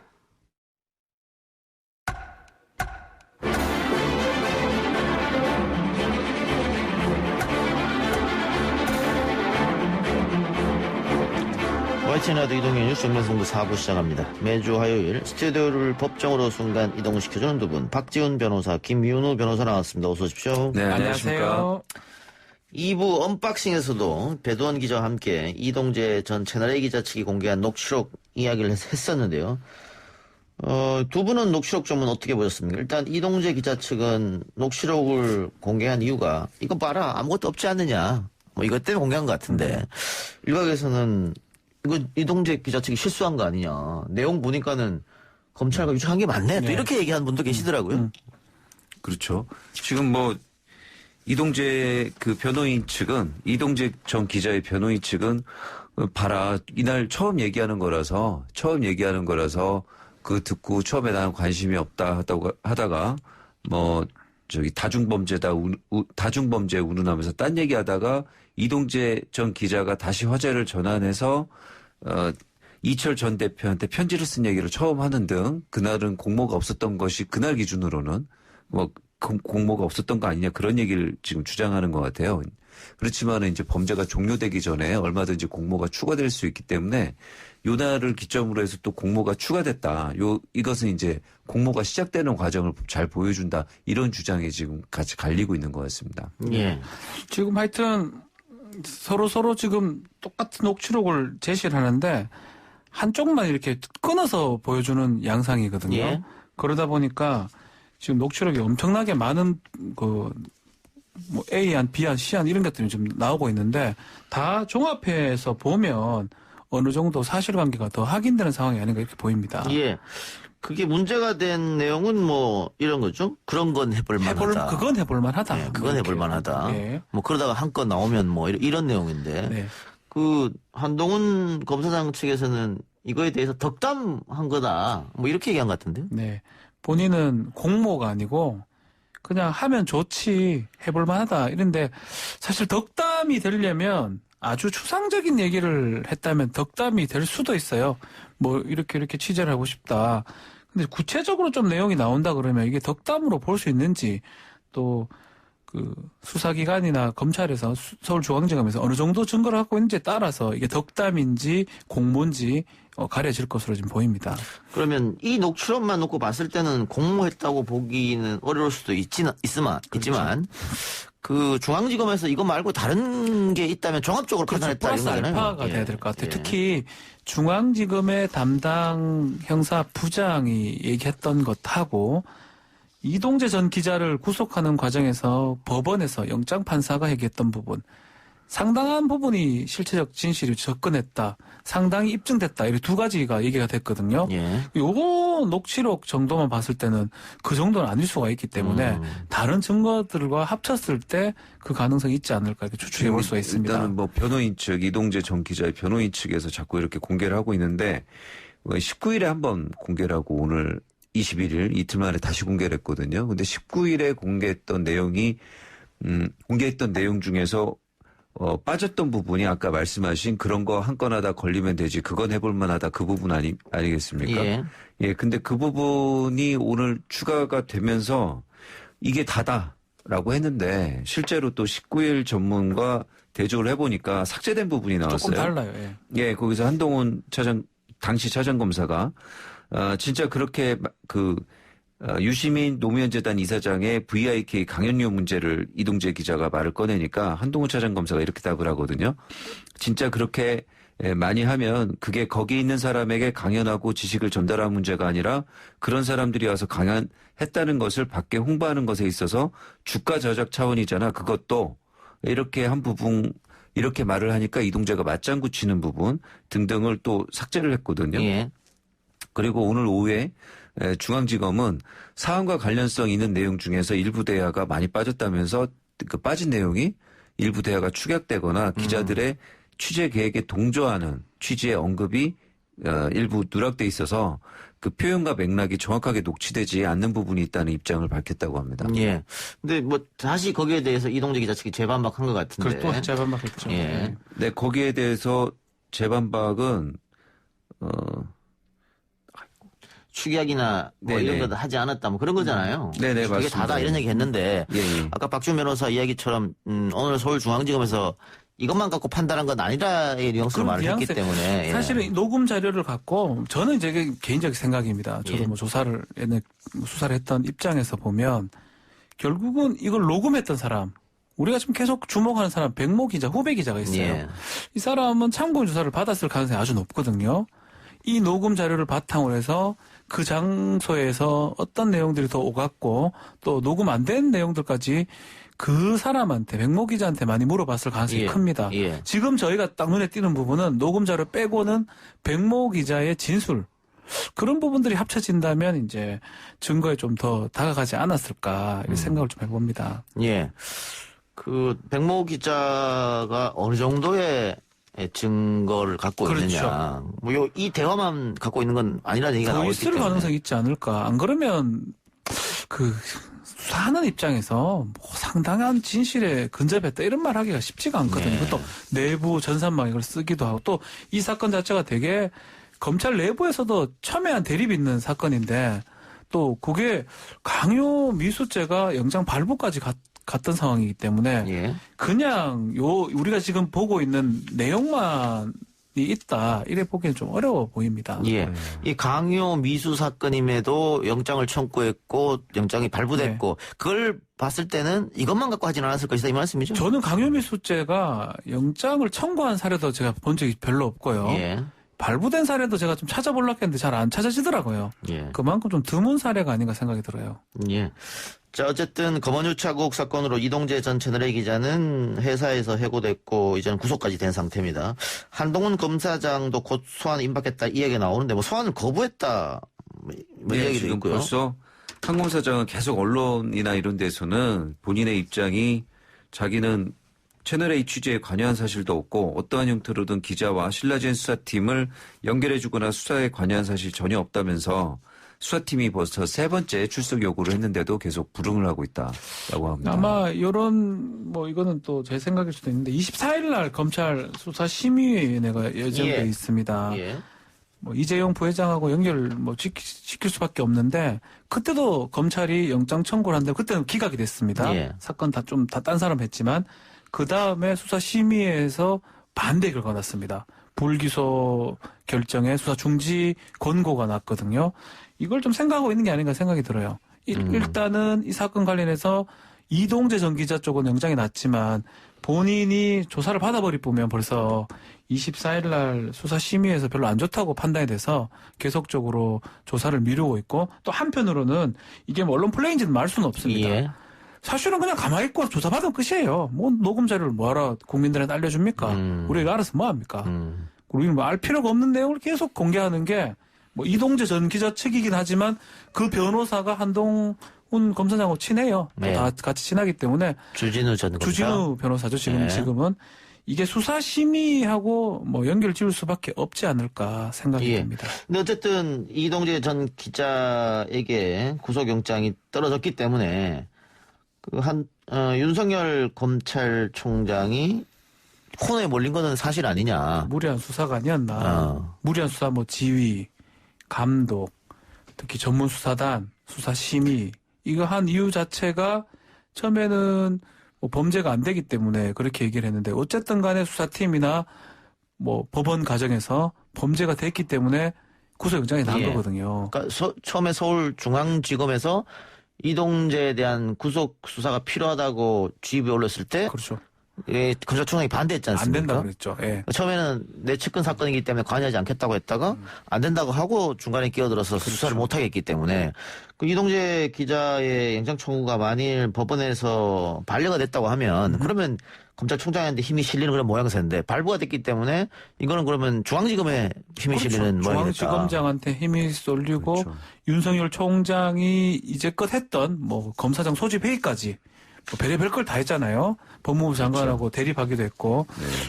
YTN 라디오 이동현 뉴스 정면승부 4부 시작합니다. 매주 화요일 스튜디오를 법정으로 순간 이동시켜주는 두 분, 박지훈 변호사, 김윤우 변호사 나왔습니다. 어서 오십시오. 네, 안녕하십니까. 2부 언박싱에서도 배두원 기자와 함께 이동재 전 채널A 기자 측이 공개한 녹취록 이야기를 했었는데요. 두 분은 녹취록 점은 어떻게 보셨습니까? 일단 이동재 기자 측은 녹취록을 공개한 이유가 이거 봐라 아무것도 없지 않느냐 뭐 이것 때문에 공개한 것 같은데 일각에서는 이거 이동재 기자 측이 실수한 거 아니냐. 내용 보니까는 검찰과 유착한 게 맞네. 또 이렇게 얘기하는 분도 계시더라고요. 그렇죠. 지금 뭐 이동재 그 변호인 측은 이동재 전 기자의 변호인 측은 봐라 이날 처음 얘기하는 거라서 그 듣고 처음에 나는 관심이 없다 하다가 뭐 저기 다중범죄 운운하면서 딴 얘기하다가 이동재 전 기자가 다시 화제를 전환해서 이철 전 대표한테 편지를 쓴 얘기를 처음 하는 등 그날은 공모가 없었던 것이 그날 기준으로는 뭐 공모가 없었던 거 아니냐 그런 얘기를 지금 주장하는 것 같아요. 그렇지만 이제 범죄가 종료되기 전에 얼마든지 공모가 추가될 수 있기 때문에 요 날을 기점으로 해서 또 공모가 추가됐다. 이것은 이제 공모가 시작되는 과정을 잘 보여준다. 이런 주장이 지금 같이 갈리고 있는 것 같습니다. 예. 지금 하여튼 서로 지금 똑같은 녹취록을 제시를 하는데 한쪽만 이렇게 끊어서 보여주는 양상이거든요. 예. 그러다 보니까 지금 녹취록이 엄청나게 많은 뭐 A안, B안, C안 이런 것들이 좀 나오고 있는데 다 종합해서 보면 어느 정도 사실관계가 더 확인되는 상황이 아닌가 이렇게 보입니다. 예. 그게 문제가 된 내용은 뭐 이런 거죠. 그런 건 해볼 만하다. 그건 해볼 만하다. 네, 그건 해볼 만하다. 예. 뭐 그러다가 한 건 나오면 뭐 이런 내용인데. 네. 그 한동훈 검사장 측에서는 이거에 대해서 덕담한 거다. 뭐 이렇게 얘기한 것 같은데요. 네. 본인은 공모가 아니고 그냥 하면 좋지 해볼 만하다 이런데 사실 덕담이 되려면 아주 추상적인 얘기를 했다면 덕담이 될 수도 있어요. 뭐 이렇게 취재를 하고 싶다. 근데 구체적으로 좀 내용이 나온다 그러면 이게 덕담으로 볼 수 있는지 또 그 수사기관이나 검찰에서 서울중앙지검에서 어느 정도 증거를 갖고 있는지에 따라서 이게 덕담인지 공모인지 가려질 것으로 지금 보입니다. 그러면 이 녹취록만 놓고 봤을 때는 공모했다고 보기는 어려울 수도 있지만 그 중앙지검에서 이거 말고 다른 게 있다면 종합적으로 판단했다 플러스 이런 거잖아요. 알파가 돼야 될 것 같아요. 예. 특히 중앙지검의 담당 형사 부장이 얘기했던 것하고 이동재 전 기자를 구속하는 과정에서 법원에서 영장 판사가 얘기했던 부분, 상당한 부분이 실체적 진실이 접근했다, 상당히 입증됐다, 이렇게 두 가지가 얘기가 됐거든요. 예. 요거 녹취록 정도만 봤을 때는 그 정도는 아닐 수가 있기 때문에 다른 증거들과 합쳤을 때 그 가능성이 있지 않을까 이렇게 추측해 볼 수가 있습니다. 일단은 뭐 변호인 측, 이동재 전 기자의 변호인 측에서 자꾸 이렇게 공개를 하고 있는데 19일에 한번 공개를 하고 오늘 21일 이틀 만에 다시 공개를 했거든요. 근데 19일에 공개했던 내용이 공개했던 내용 중에서 빠졌던 부분이 아까 말씀하신 그런 거 한 건 하다 걸리면 되지 그건 해볼 만하다 그 부분 아니겠습니까? 예. 예, 근데 그 부분이 오늘 추가가 되면서 이게 다다라고 했는데 실제로 또 19일 전문과 대조를 해보니까 삭제된 부분이 나왔어요. 조금 달라요. 예. 예, 거기서 한동훈 당시 차장검사가 진짜 그렇게 유시민 노무현재단 이사장의 VIK 강연료 문제를 이동재 기자가 말을 꺼내니까 한동훈 차장검사가 이렇게 답을 하거든요. 진짜 그렇게 많이 하면 그게 거기 있는 사람에게 강연하고 지식을 전달하는 문제가 아니라 그런 사람들이 와서 강연했다는 것을 밖에 홍보하는 것에 있어서 주가 저작 차원이잖아. 그것도 이렇게 한 부분 이렇게 말을 하니까 이동재가 맞장구 치는 부분 등등을 또 삭제를 했거든요. 예. 그리고 오늘 오후에 중앙지검은 사안과 관련성 있는 내용 중에서 일부 대화가 많이 빠졌다면서 그 빠진 내용이 일부 대화가 축약되거나 기자들의 취재 계획에 동조하는 취지의 언급이 일부 누락돼 있어서 그 표현과 맥락이 정확하게 녹취되지 않는 부분이 있다는 입장을 밝혔다고 합니다. 예. 근데 뭐 다시 거기에 대해서 이동재 기자 측이 재반박한 것 같은데. 그렇죠. 재반박했죠. 예. 네, 거기에 대해서 재반박은 축약이나 뭐 네네. 이런 거 하지 않았다 뭐 그런 거잖아요. 네네, 그게 맞습니다. 다다 이런 얘기 했는데 예, 예. 아까 박준 변호사 이야기처럼 오늘 서울중앙지검에서 이것만 갖고 판단한 건 아니라의 뉘앙스로 말을 했기 때문에 예. 사실은 녹음 자료를 갖고 저는 이제 개인적 생각입니다. 저도 예. 뭐 수사를 했던 입장에서 보면 결국은 이걸 녹음했던 사람, 우리가 지금 계속 주목하는 사람 백모 기자, 후배 기자가 있어요. 예. 이 사람은 참고인 조사를 받았을 가능성이 아주 높거든요. 이 녹음 자료를 바탕으로 해서 그 장소에서 어떤 내용들이 더 오갔고 또 녹음 안 된 내용들까지 그 사람한테 백모 기자한테 많이 물어봤을 가능성이 예. 큽니다. 예. 지금 저희가 딱 눈에 띄는 부분은 녹음 자료 빼고는 백모 기자의 진술 그런 부분들이 합쳐진다면 이제 증거에 좀 더 다가가지 않았을까 이런 생각을 좀 해봅니다. 예. 그 백모 기자가 어느 정도의 증거를 갖고 그렇죠. 있느냐. 뭐 이 대화만 갖고 있는 건 아니라는 얘기가 더 나오기 있을 때문에. 가능성이 있지 않을까. 안 그러면 그 수사하는 입장에서 뭐 상당한 진실에 근접했다 이런 말 하기가 쉽지가 않거든요. 네. 그것도 내부 전산망 이걸 쓰기도 하고 또 이 사건 자체가 되게 검찰 내부에서도 첨예한 대립이 있는 사건인데 또 그게 강요 미수죄가 영장 발부까지 갔던 상황이기 때문에 예. 그냥 우리가 지금 보고 있는 내용만이 있다 이래 보기엔 좀 어려워 보입니다. 예. 이 강요 미수 사건임에도 영장을 청구했고 영장이 발부됐고 그걸 봤을 때는 이것만 갖고 하진 않았을 것이다 이 말씀이죠? 저는 강요미수죄가 영장을 청구한 사례도 제가 본 적이 별로 없고요. 예. 발부된 사례도 제가 좀 찾아보려고 했는데 잘 안 찾아지더라고요. 예. 그만큼 좀 드문 사례가 아닌가 생각이 들어요. 예. 자, 어쨌든 검언유착국 사건으로 이동재 전 채널A 기자는 회사에서 해고됐고 이제는 구속까지 된 상태입니다. 한동훈 검사장도 곧 소환 임박했다 이 얘기가 나오는데 뭐 소환을 거부했다 뭐 네, 이야기도 지금 있고요. 벌써 한 검사장은 계속 언론이나 이런 데서는 본인의 입장이 자기는 채널A 취재에 관여한 사실도 없고 어떠한 형태로든 기자와 신라젠 수사팀을 연결해주거나 수사에 관여한 사실 전혀 없다면서 수사팀이 벌써 3번째 출석 요구를 했는데도 계속 불응을 하고 있다라고 합니다. 아마 이거는 또 제 생각일 수도 있는데 24일 날 검찰 수사심의위원회가 예정돼 예. 있습니다. 예. 뭐 이재용 부회장하고 연결 뭐 시킬 수밖에 없는데 그때도 검찰이 영장 청구를 한데 그때는 기각이 됐습니다. 예. 사건 다 딴 사람 했지만 그 다음에 수사심의에서 반대 결과가 났습니다. 불기소 결정에 수사 중지 권고가 났거든요. 이걸 좀 생각하고 있는 게 아닌가 생각이 들어요. 일단은 이 사건 관련해서 이동재 전 기자 쪽은 영장이 났지만 본인이 조사를 받아버릴 뿐면 벌써 24일 날 수사심의에서 별로 안 좋다고 판단이 돼서 계속적으로 조사를 미루고 있고 또 한편으로는 이게 뭐 언론 플레이인지는 말 수는 없습니다. 예. 사실은 그냥 가만히 있고 조사받으면 끝이에요. 뭐 녹음 자료를 뭐하러 국민들한테 알려줍니까? 우리가 알아서 뭐합니까? 우리는 뭐 알 필요가 없는 내용을 계속 공개하는 게 뭐 이동재 전 기자 측이긴 하지만 그 변호사가 한동훈 검사장하고 친해요. 네. 다 같이 친하기 때문에 주진우 전 검사. 주진우 변호사죠. 지금은 이게 수사심의하고 뭐 연결 지을 수밖에 없지 않을까 생각이 듭니다. 근데 어쨌든 이동재 전 기자에게 구속영장이 떨어졌기 때문에 윤석열 검찰총장이 코너에 몰린 거는 사실 아니냐. 무리한 수사가 아니었나. 무리한 수사 뭐 지휘, 감독, 특히 전문수사단, 수사심의 이거 한 이유 자체가 처음에는 뭐 범죄가 안 되기 때문에 그렇게 얘기를 했는데 어쨌든 간에 수사팀이나 뭐 법원 과정에서 범죄가 됐기 때문에 구속영장이 난 거거든요. 그러니까 처음에 서울중앙지검에서 이동재에 대한 구속 수사가 필요하다고 지휘에 올렸을 때 그렇죠. 검찰총장이 반대했지 않습니까? 안 된다고 그랬죠. 예. 처음에는 내 측근 사건이기 때문에 관여하지 않겠다고 했다가 안 된다고 하고 중간에 끼어들어서 수사를 못하겠기 때문에 그 이동재 기자의 영장 청구가 만일 법원에서 반려가 됐다고 하면 그러면 검찰총장한테 힘이 실리는 그런 모양새인데 발부가 됐기 때문에 이거는 그러면 중앙지검에 힘이 실리는 모양이겠다. 중앙지검장한테 힘이 쏠리고 윤석열 총장이 이제껏 했던 뭐 검사장 소집 회의까지 뭐 별의별 걸 다 했잖아요. 법무부 장관하고 대립하기도 했고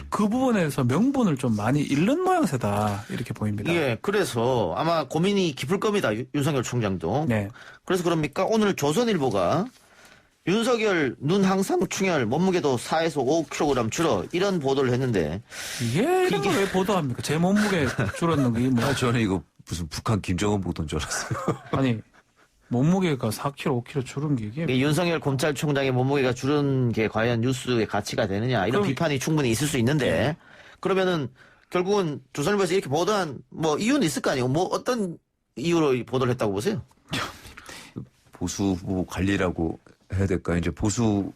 그 부분에서 명분을 좀 많이 잃는 모양새다 이렇게 보입니다. 예, 그래서 아마 고민이 깊을 겁니다. 윤석열 총장도. 네. 그래서 그럽니까? 오늘 조선일보가 윤석열 눈 항상 충혈 몸무게도 4에서 5kg 줄어 이런 보도를 했는데 이게 이런 걸 왜 보도합니까? 제 몸무게 줄었는 게 뭐. 저는 이거 무슨 북한 김정은 보도인 줄 알았어요. 아니 몸무게가 4kg, 5kg 줄은 게 이게 윤석열 검찰총장의 몸무게가 줄은 게 과연 뉴스의 가치가 되느냐 이런 비판이 충분히 있을 수 있는데 그러면은 결국은 조선일보에서 이렇게 보도한 뭐 이유는 있을 거 아니에요. 뭐 어떤 이유로 보도를 했다고 보세요? 보수 후보 관리라고 해야 될까요? 이제 보수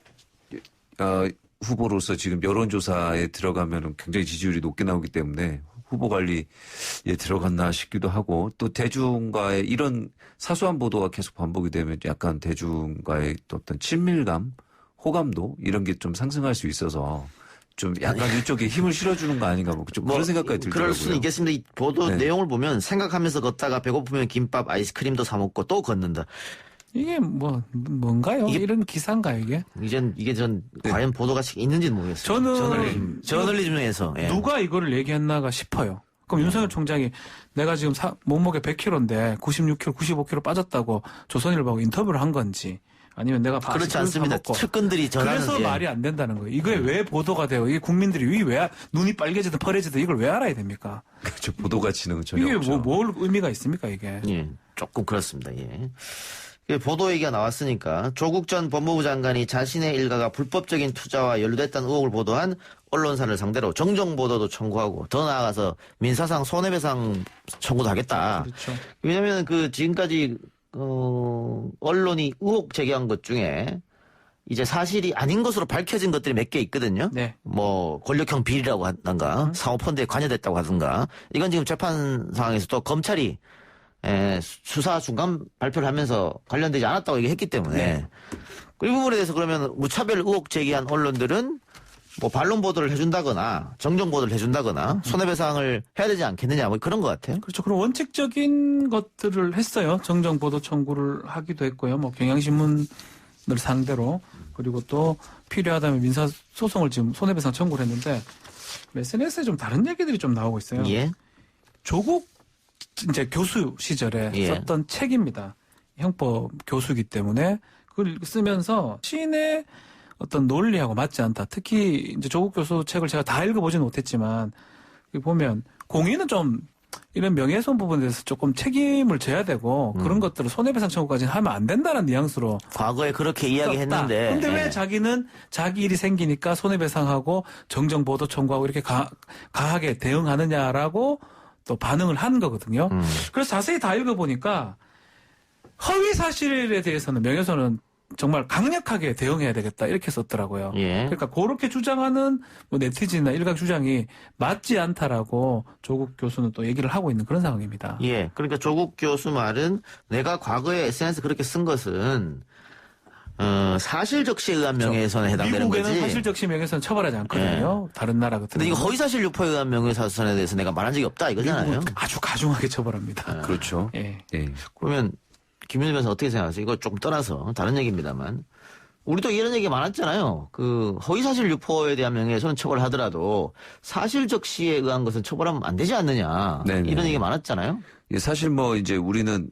후보로서 지금 여론조사에 들어가면 굉장히 지지율이 높게 나오기 때문에 후보 관리에 들어갔나 싶기도 하고 또 대중과의 이런 사소한 보도가 계속 반복이 되면 약간 대중과의 어떤 친밀감, 호감도 이런 게 좀 상승할 수 있어서 좀 약간 이쪽에 힘을 실어주는 거 아닌가 뭐 좀 그런 생각까지 들더라고요. 그럴 수는 있겠습니다. 이 보도 내용을 보면 생각하면서 걷다가 배고프면 김밥, 아이스크림도 사 먹고 또 걷는다. 이게 뭔가요? 이런 기사인가요, 이게? 이게 전 과연 보도가 있는지는 모르겠어요. 저는 저널리즘 중에서 누가 이거를 얘기했나가 싶어요. 그럼 윤석열 총장이 내가 지금 몸무게 100kg인데 96kg, 95kg 빠졌다고 조선일보하고 인터뷰를 한 건지 아니면 내가 그렇지 않습니다. 측근들이 전하는 그래서 말이 안 된다는 거예요. 이게 왜 보도가 돼요? 이게 국민들이 왜 눈이 빨개지든 펄해지든 이걸 왜 알아야 됩니까? 그렇죠. 보도 가치는 전혀 이게 없죠. 뭘 의미가 있습니까, 이게? 예, 조금 그렇습니다. 예. 보도 얘기가 나왔으니까 조국 전 법무부 장관이 자신의 일가가 불법적인 투자와 연루됐다는 의혹을 보도한 언론사를 상대로 정정 보도도 청구하고 더 나아가서 민사상 손해배상 청구도 하겠다. 그렇죠. 왜냐하면 그 지금까지 언론이 의혹 제기한 것 중에 이제 사실이 아닌 것으로 밝혀진 것들이 몇 개 있거든요. 네. 뭐 권력형 비리라고 하던가 사모펀드에 관여됐다고 하던가 이건 지금 재판 상황에서 또 검찰이 수사 중간 발표를 하면서 관련되지 않았다고 얘기했기 때문에 이 부분에 대해서 그러면 무차별 의혹 제기한 언론들은 뭐 반론 보도를 해준다거나 정정 보도를 해준다거나 손해배상을 해야 되지 않겠느냐 뭐 그런 것 같아요. 그렇죠. 그런 원칙적인 것들을 했어요. 정정 보도 청구를 하기도 했고요. 뭐 경향신문을 상대로 그리고 또 필요하다면 민사 소송을 지금 손해배상 청구를 했는데 SNS에 좀 다른 얘기들이 좀 나오고 있어요. 예. 조국 이제 교수 시절에 썼던 책입니다. 형법 교수이기 때문에 그걸 쓰면서 시인의 어떤 논리하고 맞지 않다. 특히 이제 조국 교수 책을 제가 다 읽어보지는 못했지만 보면 공인은 좀 이런 명예훼손 부분에 대해서 조금 책임을 져야 되고 그런 것들을 손해배상 청구까지는 하면 안 된다는 뉘앙스로 과거에 그렇게 이야기했는데. 근데 왜 예. 자기는 자기 일이 생기니까 손해배상하고 정정보도 청구하고 이렇게 가하게 대응하느냐라고 또 반응을 한 거거든요. 그래서 자세히 다 읽어보니까 허위 사실에 대해서는 명예훼손은 정말 강력하게 대응해야 되겠다 이렇게 썼더라고요. 예. 그러니까 그렇게 주장하는 뭐 네티즌이나 일각 주장이 맞지 않다라고 조국 교수는 또 얘기를 하고 있는 그런 상황입니다. 예. 그러니까 조국 교수 말은 내가 과거에 SNS 그렇게 쓴 것은 사실적시에 의한 명예훼손에 해당되는 거지. 미국에는 사실적시 명예훼손 처벌하지 않거든요. 다른 나라 같은 근데 이거 경우는. 허위사실 유포에 의한 명예훼손에 대해서 내가 말한 적이 없다 이거잖아요. 미국은 아주 가중하게 처벌합니다. 그렇죠. 예. 예. 그러면 김윤희 변호사 어떻게 생각하세요? 이거 조금 떠나서 다른 얘기입니다만 우리도 이런 얘기 많았잖아요. 그 허위사실 유포에 대한 명예훼손은 처벌하더라도 사실적시에 의한 것은 처벌하면 안 되지 않느냐. 네네. 이런 얘기 많았잖아요. 예, 사실 뭐 이제 우리는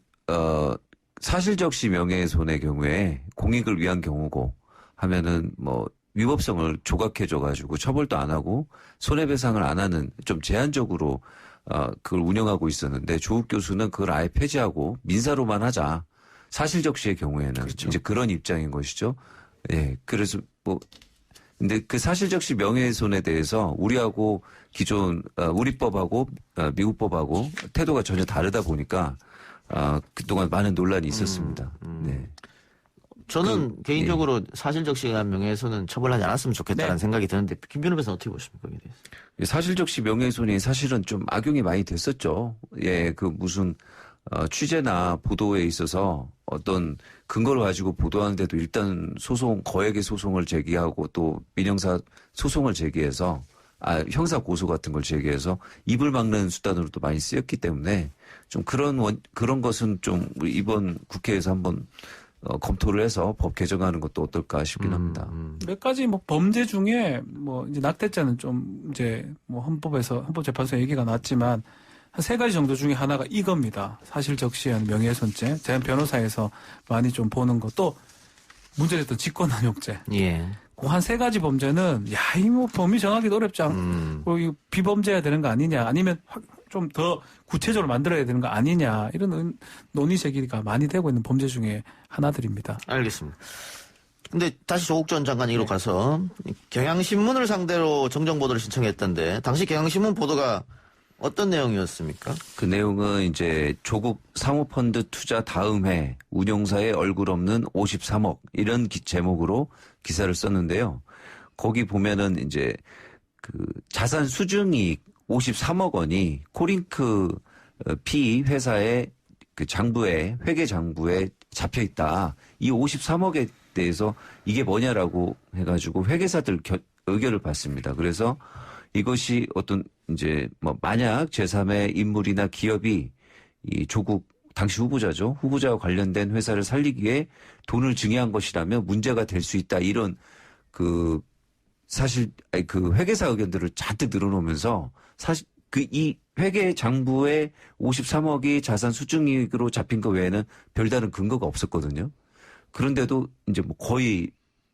사실적시 명예훼손의 경우에 공익을 위한 경우고 하면은 뭐 위법성을 조각해줘가지고 처벌도 안 하고 손해배상을 안 하는 좀 제한적으로 그걸 운영하고 있었는데 조국 교수는 그걸 아예 폐지하고 민사로만 하자. 사실적시의 경우에는 그렇죠. 이제 그런 입장인 것이죠. 예, 그래서 뭐 근데 그 사실적시 명예훼손에 대해서 우리하고 기존 우리 법하고 미국 법하고 태도가 전혀 다르다 보니까 그동안 많은 논란이 있었습니다. 네. 저는 개인적으로 사실적시에 의한 명예훼손은 처벌하지 않았으면 좋겠다는 생각이 드는데 김변호 변호사 어떻게 보십니까? 여기에 대해서? 사실적시 명예훼손이 사실은 좀 악용이 많이 됐었죠. 예, 그 무슨 취재나 보도에 있어서 어떤 근거를 가지고 보도하는데도 일단 거액의 소송을 제기하고 또 민형사 소송을 제기해서 형사 고소 같은 걸 제기해서 입을 막는 수단으로도 많이 쓰였기 때문에 좀 그런 것은 좀 우리 이번 국회에서 한번 검토를 해서 법 개정하는 것도 어떨까 싶긴 합니다. 몇 가지 뭐 범죄 중에 뭐 이제 낙태죄는 좀 이제 뭐 헌법재판소 얘기가 나왔지만 한 3가지 정도 중에 하나가 이겁니다. 사실적시한 명예훼손죄, 제한 변호사에서 많이 좀 보는 것, 또 문제됐던 직권남용죄. 예. 그 한 3가지 범죄는 이 뭐 범위 정하기도 어렵지 않고 이거 비범죄해야 되는 거 아니냐, 아니면 좀 더 구체적으로 만들어야 되는 거 아니냐, 이런 논의 제기가 많이 되고 있는 범죄 중에 하나들입니다. 알겠습니다. 근데 다시 조국 전 장관 얘기로 가서 경향신문을 상대로 정정보도를 신청했던데 당시 경향신문 보도가 어떤 내용이었습니까? 그 내용은 이제 조국 사모펀드 투자 다음 해 운용사의 얼굴 없는 53억 이런 제목으로 기사를 썼는데요. 거기 보면은 이제 그 자산 수중이익 53억 원이 코링크 P 회사의 그 회계 장부에 잡혀 있다. 이 53억에 대해서 이게 뭐냐라고 해가지고 회계사들 의견을 받습니다. 그래서 이것이 어떤 이제 뭐 만약 제3의 인물이나 기업이 이 조국 당시 후보자죠. 후보자와 관련된 회사를 살리기 위해 돈을 증여한 것이라면 문제가 될 수 있다. 이런 사실 그 회계사 의견들을 잔뜩 늘어놓으면서 사실 이 회계 장부에 53억이 자산 수중이익으로 잡힌 것 외에는 별다른 근거가 없었거든요. 그런데도 이제 뭐 거의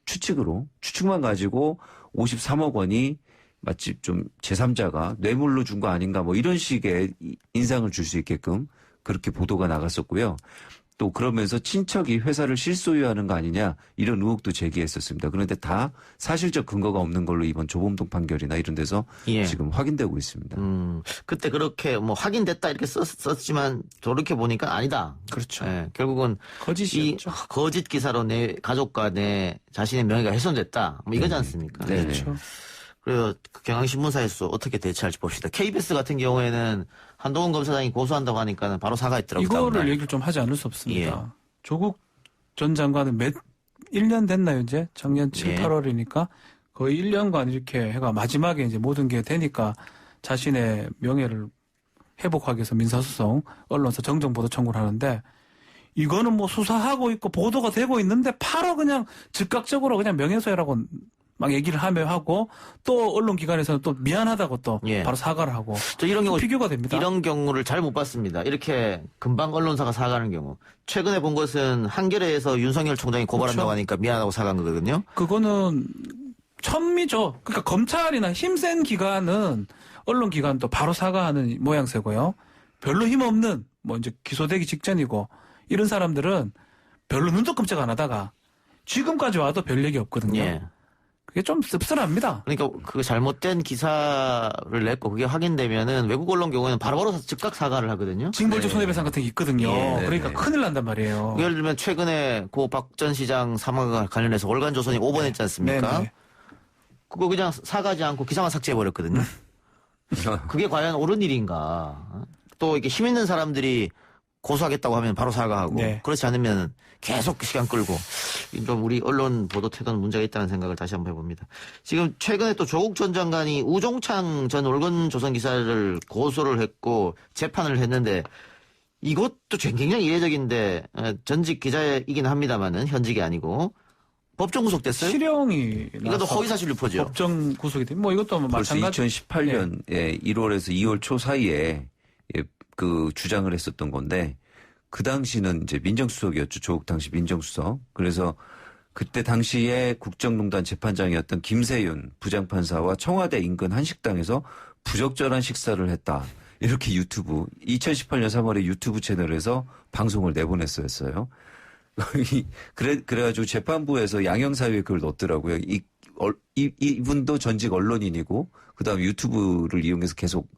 추측만 가지고 53억 원이 마치 좀 제3자가 뇌물로 준 거 아닌가 뭐 이런 식의 인상을 줄 수 있게끔 그렇게 보도가 나갔었고요. 또 그러면서 친척이 회사를 실소유하는 거 아니냐 이런 의혹도 제기했었습니다. 그런데 다 사실적 근거가 없는 걸로 이번 조범동 판결이나 이런 데서 지금 확인되고 있습니다. 그때 그렇게 뭐 확인됐다 이렇게 썼지만 저렇게 보니까 아니다. 그렇죠. 예, 결국은 거짓이었죠. 이 거짓 기사로 내 가족과 내 자신의 명예가 훼손됐다. 뭐 이거지 않습니까? 네. 그렇죠. 그래서 경향신문사에서 어떻게 대처할지 봅시다. KBS 같은 경우에는 한동훈 검사장이 고소한다고 하니까 바로 사과했더라고요. 이거를 얘기를 좀 하지 않을 수 없습니다. 조국 전 장관은 1년 됐나요, 이제? 작년 7, 8월이니까 거의 1년간 이렇게 해가 마지막에 이제 모든 게 되니까 자신의 명예를 회복하기 위해서 민사소송, 언론사 정정보도 청구를 하는데 이거는 뭐 수사하고 있고 보도가 되고 있는데 바로 그냥 즉각적으로 그냥 명예훼손이라고 막 얘기를 하고 또 언론기관에서는 또 미안하다고 또 바로 사과를 하고 저 이런 경우 비교가 됩니다. 이런 경우를 잘 못 봤습니다. 이렇게 금방 언론사가 사과하는 경우. 최근에 본 것은 한겨레에서 윤석열 총장이 고발한다고 하니까 미안하다고 사과한 거거든요. 그거는 처음이죠. 그러니까 검찰이나 힘센 기관은 언론기관도 바로 사과하는 모양새고요. 별로 힘없는 뭐 이제 기소되기 직전이고 이런 사람들은 별로 눈도 끔찍 안 하다가 지금까지 와도 별 얘기 없거든요. 예. 그게 좀 씁쓸합니다. 그러니까 그 잘못된 기사를 냈고 그게 확인되면은 외국 언론 경우에는 바로바로 즉각 사과를 하거든요. 징벌적 손해배상 같은 게 있거든요. 예. 그러니까 큰일 난단 말이에요. 예를 들면 최근에 고 박 전 시장 사망과 관련해서 월간조선이 5번 했지 않습니까? 네네. 그거 그냥 사과하지 않고 기사만 삭제해버렸거든요. 그게 과연 옳은 일인가? 또 이렇게 힘 있는 사람들이 고소하겠다고 하면 바로 사과하고 네. 그렇지 않으면 계속 시간 끌고 좀 우리 언론 보도 태도는 문제가 있다는 생각을 다시 한번 해봅니다. 지금 최근에 또 조국 전 장관이 우종창 전 월간조선 기사를 고소를 했고 재판을 했는데 이것도 굉장히 이례적인데 전직 기자이긴 합니다만은 현직이 아니고 법정 구속됐어요? 실형이 이것도 허위사실 유포죠. 법정 구속이 돼. 뭐 이것도 벌써 마찬가지. 2018년 1월에서 2월 초 사이에 그 주장을 했었던 건데 그 당시는 이제 민정수석이었죠. 조국 당시 민정수석. 그래서 그때 당시에 국정농단 재판장이었던 김세윤 부장판사와 청와대 인근 한식당에서 부적절한 식사를 했다. 이렇게 2018년 3월에 유튜브 채널에서 방송을 내보냈었어요. 그래가지고 재판부에서 양형사유에 그걸 넣었더라고요. 이분도 전직 언론인이고, 그 다음에 유튜브를 이용해서 계속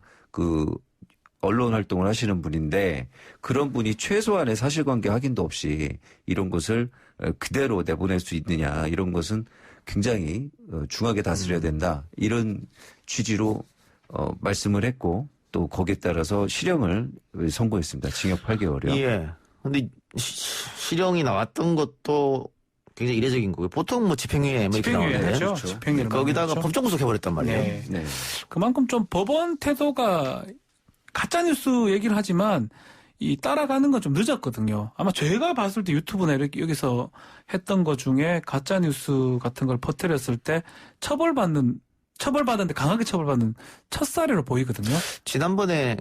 언론 활동을 하시는 분인데, 그런 분이 최소한의 사실관계 확인도 없이 이런 것을 그대로 내보낼 수 있느냐, 이런 것은 굉장히 중하게 다스려야 된다. 이런 취지로 말씀을 했고, 또 거기에 따라서 실형을 선고했습니다. 징역 8개월이요. 예. 근데 실형이 나왔던 것도 굉장히 이례적인 거고요. 보통 뭐 집행유예 뭐 이렇게 나오는데 그렇죠. 집행유예 거기다가 법정 구속해버렸단 말이에요. 네. 네. 그만큼 좀 법원 태도가 가짜뉴스 얘기를 하지만 이 따라가는 건 좀 늦었거든요. 아마 제가 봤을 때 유튜브나 이렇게 여기서 했던 것 중에 가짜뉴스 같은 걸 퍼뜨렸을 때 처벌받는데 강하게 처벌받는 첫 사례로 보이거든요. 지난번에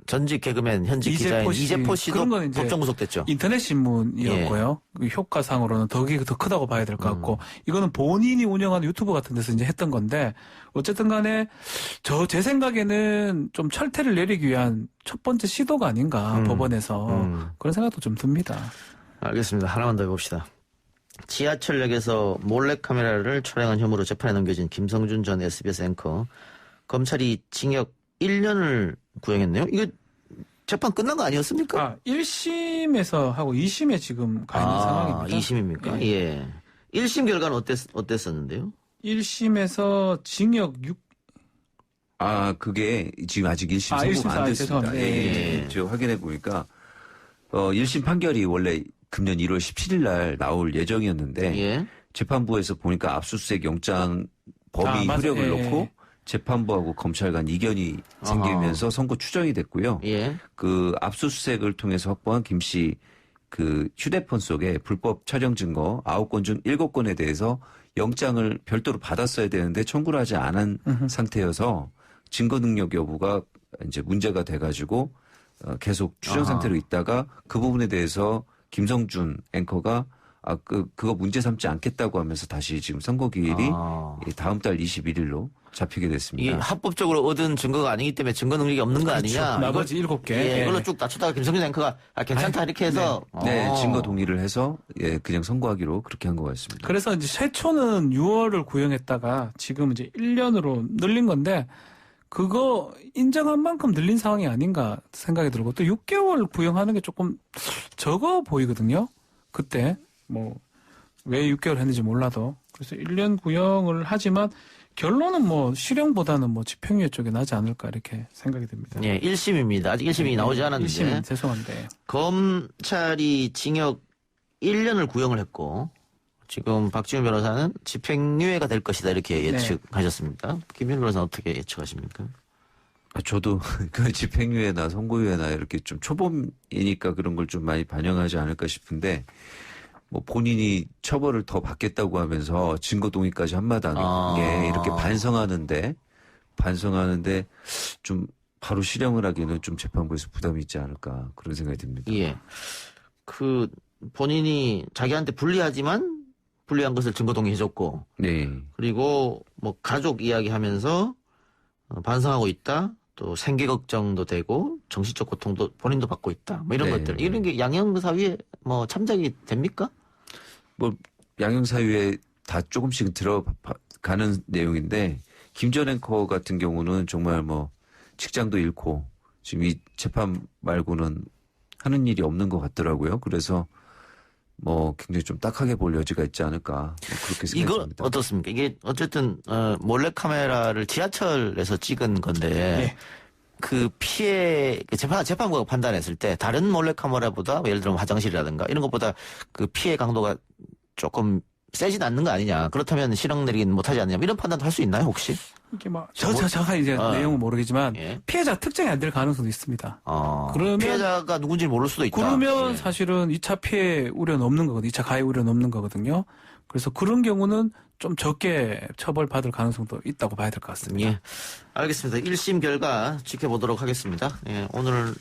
전직 개그맨 현직 기자인 이재포 씨도 그런 건 이제 법정 구속됐죠. 인터넷 신문이었고요. 그 효과상으로는 더 크다고 봐야 될 것 같고 이거는 본인이 운영하는 유튜브 같은 데서 이제 했던 건데 어쨌든 간에 제 생각에는 좀 철퇴를 내리기 위한 첫 번째 시도가 아닌가 법원에서 그런 생각도 좀 듭니다. 알겠습니다. 하나만 더 해봅시다. 지하철역에서 몰래카메라를 촬영한 혐의로 재판에 넘겨진 김성준 전 SBS 앵커. 검찰이 징역 1년을 구형했네요. 이거 재판 끝난 거 아니었습니까? 1심에서 하고 2심에 지금 가 있는 상황입니다. 2심입니까? 예. 예. 1심 결과는 어땠었는데요? 1심에서 징역 6. 그게 지금 아직 1심 선고가 안 됐습니다. 예. 제가 확인해 보니까 1심 판결이 원래 금년 1월 17일 날 나올 예정이었는데 예. 재판부에서 보니까 압수수색 영장 범위 효력을 놓고 재판부하고 검찰 간 이견이 생기면서 선고 추정이 됐고요. 예. 그 압수수색을 통해서 확보한 김 씨 그 휴대폰 속에 불법 촬영 증거 9건 중 7건에 대해서 영장을 별도로 받았어야 되는데 청구를 하지 않은 상태여서 증거 능력 여부가 이제 문제가 돼가지고 계속 추정 상태로 있다가 그 부분에 대해서 김성준 앵커가 그거 문제 삼지 않겠다고 하면서 다시 지금 선고 기일이 다음 달 21일로 잡히게 됐습니다. 이게 합법적으로 얻은 증거가 아니기 때문에 증거 능력이 없는 거 아니냐. 나머지 7개. 예, 이걸로 쭉 낮추다가 김성준 앵커가 괜찮다 이렇게 해서 네, 증거 동의를 해서 그냥 선고하기로 그렇게 한 것 같습니다. 그래서 이제 최초는 6월을 구형했다가 지금 이제 1년으로 늘린 건데 그거 인정한 만큼 늘린 상황이 아닌가 생각이 들고 또 6개월 구형하는 게 조금 적어 보이거든요. 그때 뭐 왜 6개월 했는지 몰라도 그래서 1년 구형을 하지만 결론은 뭐 실형보다는 뭐 집행유예 쪽에 나지 않을까 이렇게 생각이 듭니다. 예, 1심입니다. 아직 1심이 나오지 않았는데. 1심 죄송한데. 검찰이 징역 1년을 구형을 했고 지금 박지훈 변호사는 집행유예가 될 것이다 이렇게 예측하셨습니다. 김현 변호사는 어떻게 예측하십니까? 저도 그 집행유예나 선고유예나 이렇게 좀 초범이니까 그런 걸 좀 많이 반영하지 않을까 싶은데 뭐 본인이 처벌을 더 받겠다고 하면서 증거 동의까지 한마당에 이렇게 반성하는데 좀 바로 실형을 하기는 좀 재판부에서 부담이 있지 않을까 그런 생각이 듭니다. 예. 그 본인이 자기한테 불리하지만 불리한 것을 증거 동의해줬고, 네. 그리고 뭐 가족 이야기하면서 반성하고 있다. 또 생계 걱정도 되고 정신적 고통도 본인도 받고 있다. 뭐 이런 네. 것들. 이런 게 양형사유에 뭐 참작이 됩니까? 뭐 양형사유에 다 조금씩 들어가는 내용인데 김 전 앵커 같은 경우는 정말 뭐 직장도 잃고 지금 이 재판 말고는 하는 일이 없는 것 같더라고요. 그래서 뭐 굉장히 좀 딱하게 볼 여지가 있지 않을까 뭐 그렇게 이거 생각합니다. 어떻습니까? 이게 어쨌든 몰래카메라를 지하철에서 찍은 건데 네. 그 피해 재판부가 판단했을 때 다른 몰래카메라보다 예를 들면 화장실이라든가 이런 것보다 그 피해 강도가 조금 세진 않는 거 아니냐. 그렇다면 실형 내리긴 못하지 않느냐. 이런 판단도 할 수 있나요 혹시? 이게 뭐 정확한 이제 내용은 모르겠지만 예. 피해자 특정이 안 될 가능성도 있습니다. 그러면 피해자가 누군지 모를 수도 있다. 그러면 예. 사실은 2차 피해 우려는 없는 거거든요. 2차 가해 우려는 없는 거거든요. 그래서 그런 경우는 좀 적게 처벌받을 가능성도 있다고 봐야 될 것 같습니다. 예. 알겠습니다. 1심 결과 지켜보도록 하겠습니다. 예. 오늘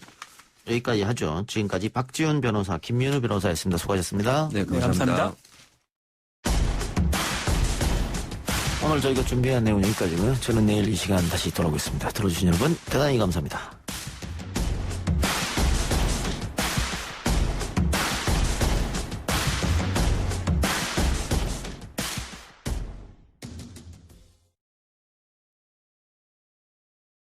여기까지 하죠. 지금까지 박지훈 변호사, 김민우 변호사였습니다. 수고하셨습니다. 네, 감사합니다. 감사합니다. 오늘 저희가 준비한 내용은 여기까지고요. 저는 내일 이 시간 다시 돌아오겠습니다. 들어주신 여러분 대단히 감사합니다.